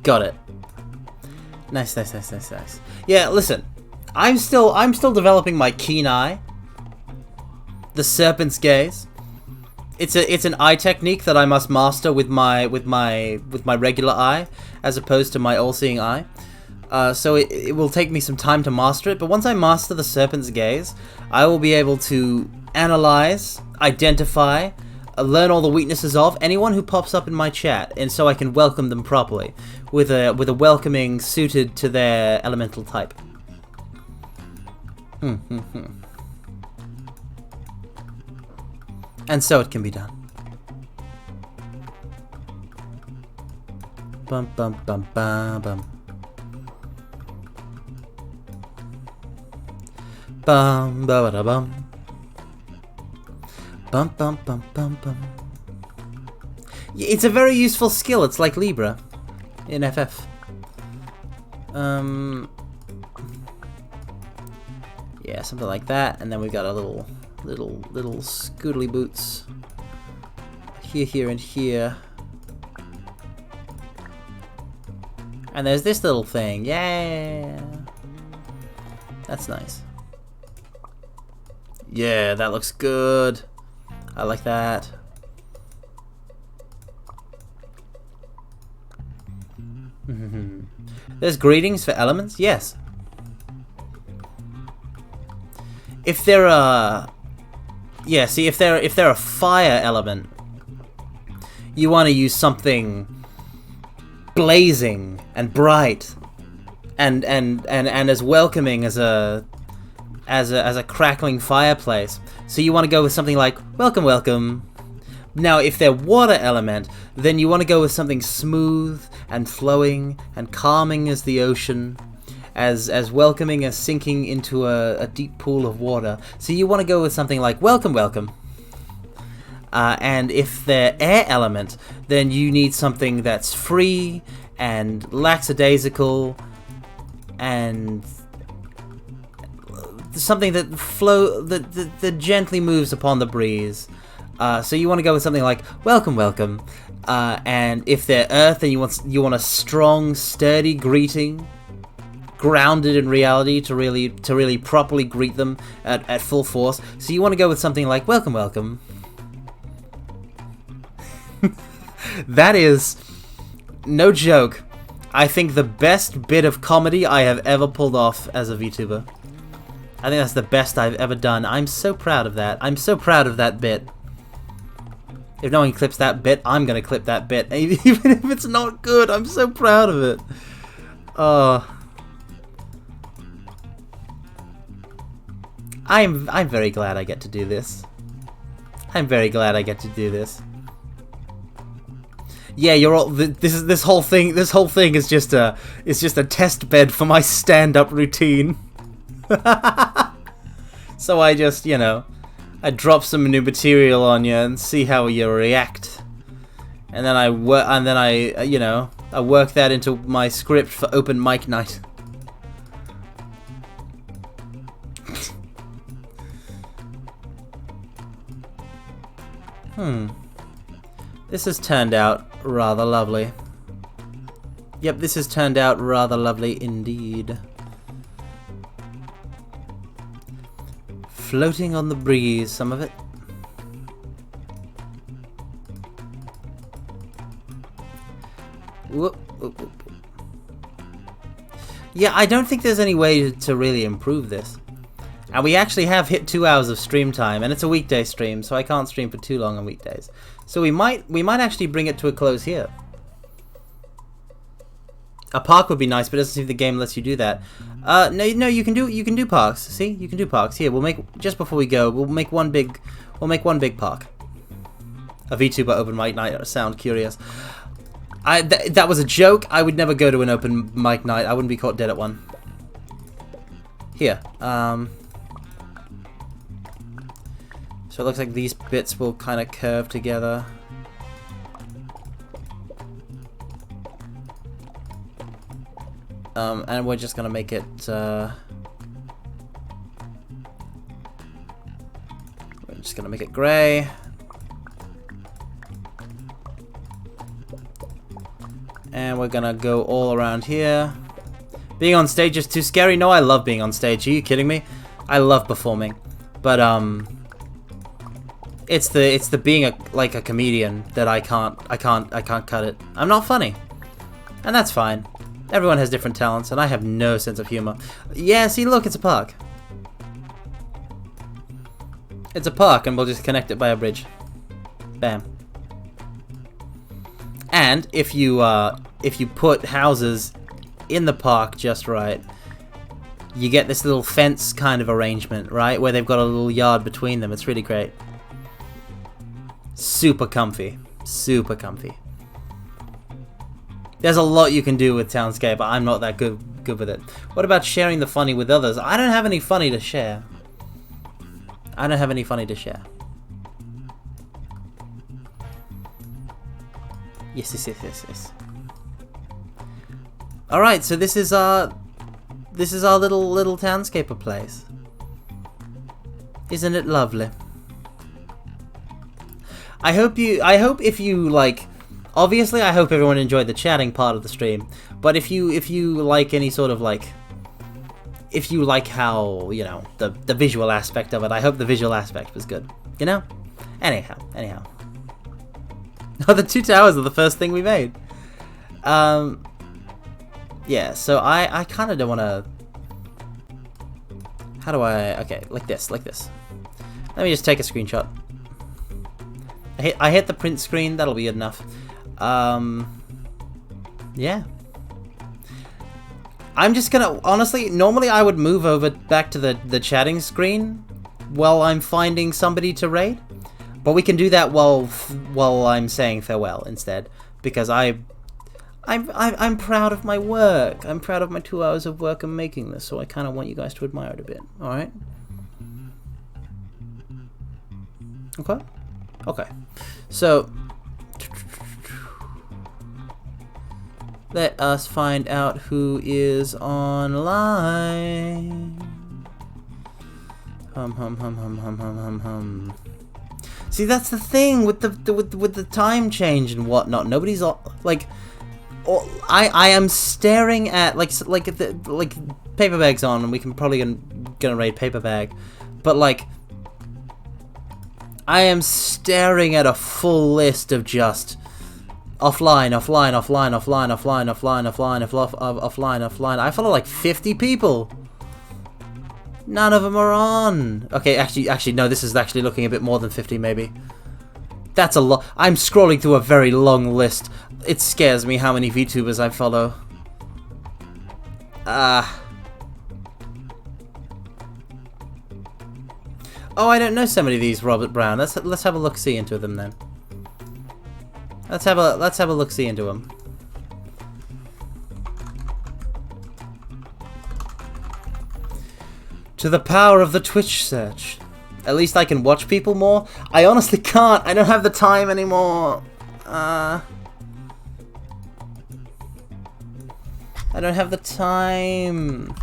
Got it. Nice. Yeah, listen. I'm still developing my keen eye. The serpent's gaze. It's an eye technique that I must master with my regular eye, as opposed to my all-seeing eye. So it will take me some time to master it, but once I master the serpent's gaze, I will be able to analyze, identify, learn all the weaknesses of anyone who pops up in my chat, and so I can welcome them properly with a welcoming suited to their elemental type. And so it can be done. Bum bum bum bum bum. Bum ba da bum. Bum bum bum bum bum. It's a very useful skill. It's like Libra in FF. Yeah, something like that. And then we've got a little scootly boots here, and here. And there's this little thing. Yeah, that's nice. Yeah, that looks good. I like that. There's greetings for elements? Yes. If they're a... Yeah, see, if they're a fire element, you want to use something blazing and bright and as welcoming as a crackling fireplace. So you want to go with something like welcome, welcome. Now, if they're water element, then you want to go with something smooth and flowing and calming as the ocean, as welcoming as sinking into a deep pool of water. So you want to go with something like welcome, welcome. And if they're air element, then you need something that's free and lackadaisical and something that gently moves upon the breeze. So you want to go with something like welcome, welcome. And if they're earth, then you want a strong, sturdy greeting, grounded in reality to really properly greet them at full force. So you want to go with something like welcome, welcome. That is, no joke, I think the best bit of comedy I have ever pulled off as a VTuber. I think that's the best I've ever done. I'm so proud of that. I'm so proud of that bit. If no one clips that bit, I'm gonna clip that bit. Even if it's not good, I'm so proud of it. I'm very glad I get to do this. I'm very glad I get to do this. Yeah, you're all. This whole thing is just a test bed for my stand-up routine. So I just, I drop some new material on you and see how you react, and then I work that into my script for open mic night. This has turned out rather lovely. Yep, this has turned out rather lovely indeed. Floating on the breeze, some of it. Whoop, whoop, whoop. Yeah, I don't think there's any way to really improve this. And we actually have hit 2 hours of stream time, and it's a weekday stream, so I can't stream for too long on weekdays. So we might actually bring it to a close here. A park would be nice, but it doesn't seem the game lets you do that. No, you can do parks. See, you can do parks. Here, we'll make, just before we go, we'll make one big park. A VTuber open mic night. Sound curious? That was a joke. I would never go to an open mic night. I wouldn't be caught dead at one. Here, so it looks like these bits will kind of curve together. And we're just gonna make it, we're just gonna make it gray. And we're gonna go all around here. Being on stage is too scary? No, I love being on stage. Are you kidding me? I love performing. But, it's the being like a comedian that I can't cut it. I'm not funny. And that's fine. Everyone has different talents, and I have no sense of humor. Yeah, see, look, it's a park. It's a park, and we'll just connect it by a bridge. Bam. And if you put houses in the park just right, you get this little fence kind of arrangement, right? Where they've got a little yard between them. It's really great. Super comfy. Super comfy. There's a lot you can do with Townscaper. I'm not that good with it. What about sharing the funny with others? I don't have any funny to share. I don't have any funny to share. Yes. All right, so this is our little Townscaper place. Isn't it lovely? I hope if you like, obviously I hope everyone enjoyed the chatting part of the stream, but if you like any sort of like, if you like how, you know, the visual aspect of it, I hope the visual aspect was good, you know? Anyhow. Oh, the 2 towers are the first thing we made. Yeah, so I kind of don't want to... How do I... Okay, like this. Let me just take a screenshot. I hit the print screen, that'll be good enough. Yeah. I'm just gonna... Honestly, normally I would move over back to the chatting screen while I'm finding somebody to raid. But we can do that while I'm saying farewell instead, because I'm proud of my work. I'm proud of my 2 hours of work in making this, so I kind of want you guys to admire it a bit. All right? Okay. So let us find out who is online. Hum. See, that's the thing with the time change and whatnot. Nobody's like, I am staring at like Paperbag's on, and we can probably gonna raid Paperbag, but like, I am staring at a full list of just offline. I follow like 50 people. None of them are on. Okay, actually, no, this is actually looking a bit more than 50, maybe. That's a lot. I'm scrolling through a very long list. It scares me how many VTubers I follow. Oh, I don't know so many of these, Robert Brown. Let's have a look-see into them then. Let's have a look-see into them. To the power of the Twitch search. At least I can watch people more. I honestly can't. I don't have the time anymore. I don't have the time.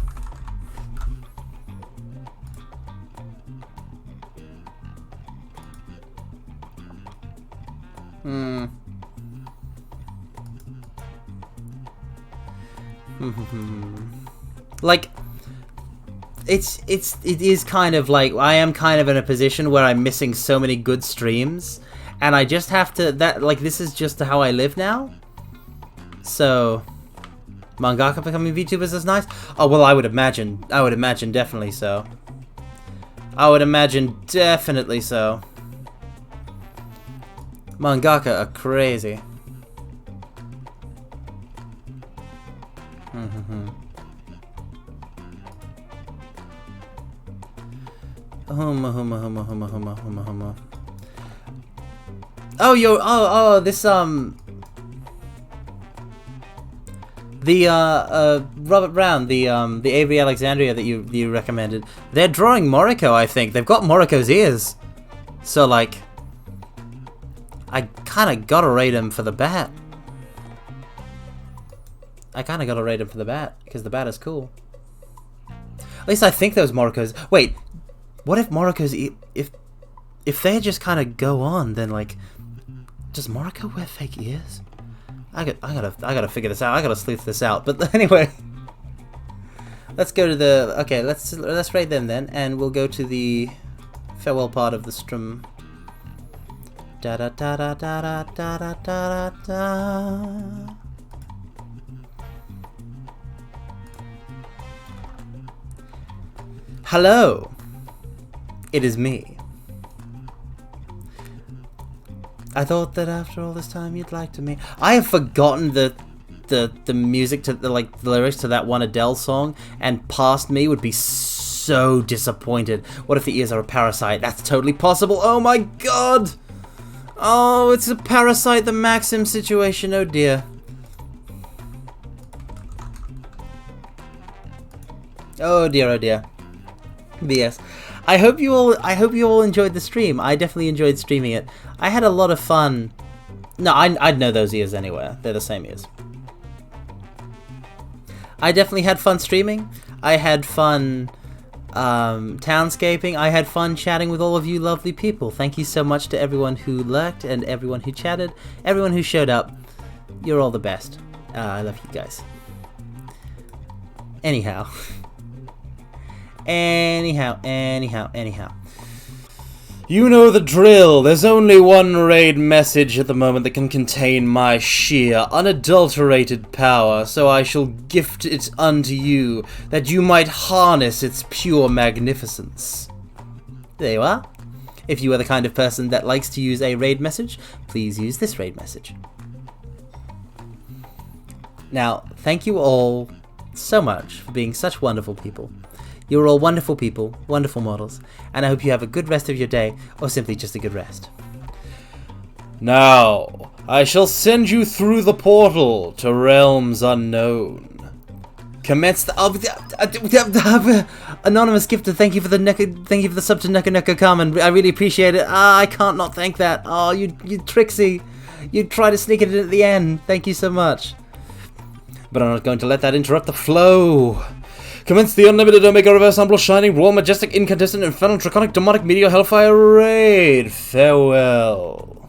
Like, it is kind of like, I am kind of in a position where I'm missing so many good streams, and I just have to, this is just how I live now. So, mangaka becoming VTubers is nice. Oh, well, I would imagine definitely so. Mangaka are crazy. Oh, this Robert Brown, the Avery Alexandria that you recommended. They're drawing Moriko, I think. They've got Moriko's ears. So like, I kind of gotta rate him for the bat. Because the bat is cool. At least I think those Moriko's. Wait, what if Moriko's if they just kind of go on, then like, does Moriko wear fake ears? I gotta figure this out. I gotta sleuth this out. But anyway, let's go to the. Okay, let's rate them then, and we'll go to the farewell part of the stream. Da da da da da da da da da. Hello, it is me. I thought that after all this time you'd like to meet. I have forgotten the music to the lyrics to that one Adele song, and past me would be so disappointed. What if the ears are a parasite? That's totally possible. Oh my god! Oh, it's a Parasite the Maxim situation. Oh dear. Oh dear, oh dear. But yes, I hope you all enjoyed the stream. I definitely enjoyed streaming it. I had a lot of fun. No, I'd know those ears anywhere. They're the same ears. I definitely had fun streaming. I had fun townscaping. I had fun chatting with all of you lovely people. Thank you so much to everyone who lurked and everyone who chatted, everyone who showed up. You're all the best. I love you guys. Anyhow. Anyhow. You know the drill. There's only one raid message at the moment that can contain my sheer, unadulterated power, so I shall gift it unto you, that you might harness its pure magnificence. There you are. If you are the kind of person that likes to use a raid message, please use this raid message. Now, thank you all so much for being such wonderful people. You're all wonderful people, wonderful models, and I hope you have a good rest of your day, or simply just a good rest. Now, I shall send you through the portal to realms unknown. Commence the anonymous gifter. Thank you for the sub to Nuka Nuka Carmen. I really appreciate it. I can't not thank that. Oh, you tricksy. You try to sneak it in at the end. Thank you so much. But I'm not going to let that interrupt the flow. Commence the unlimited Omega Reverse Umbral Shining Raw Majestic Incandescent Infernal Draconic Demonic Meteor Hellfire Raid. Farewell.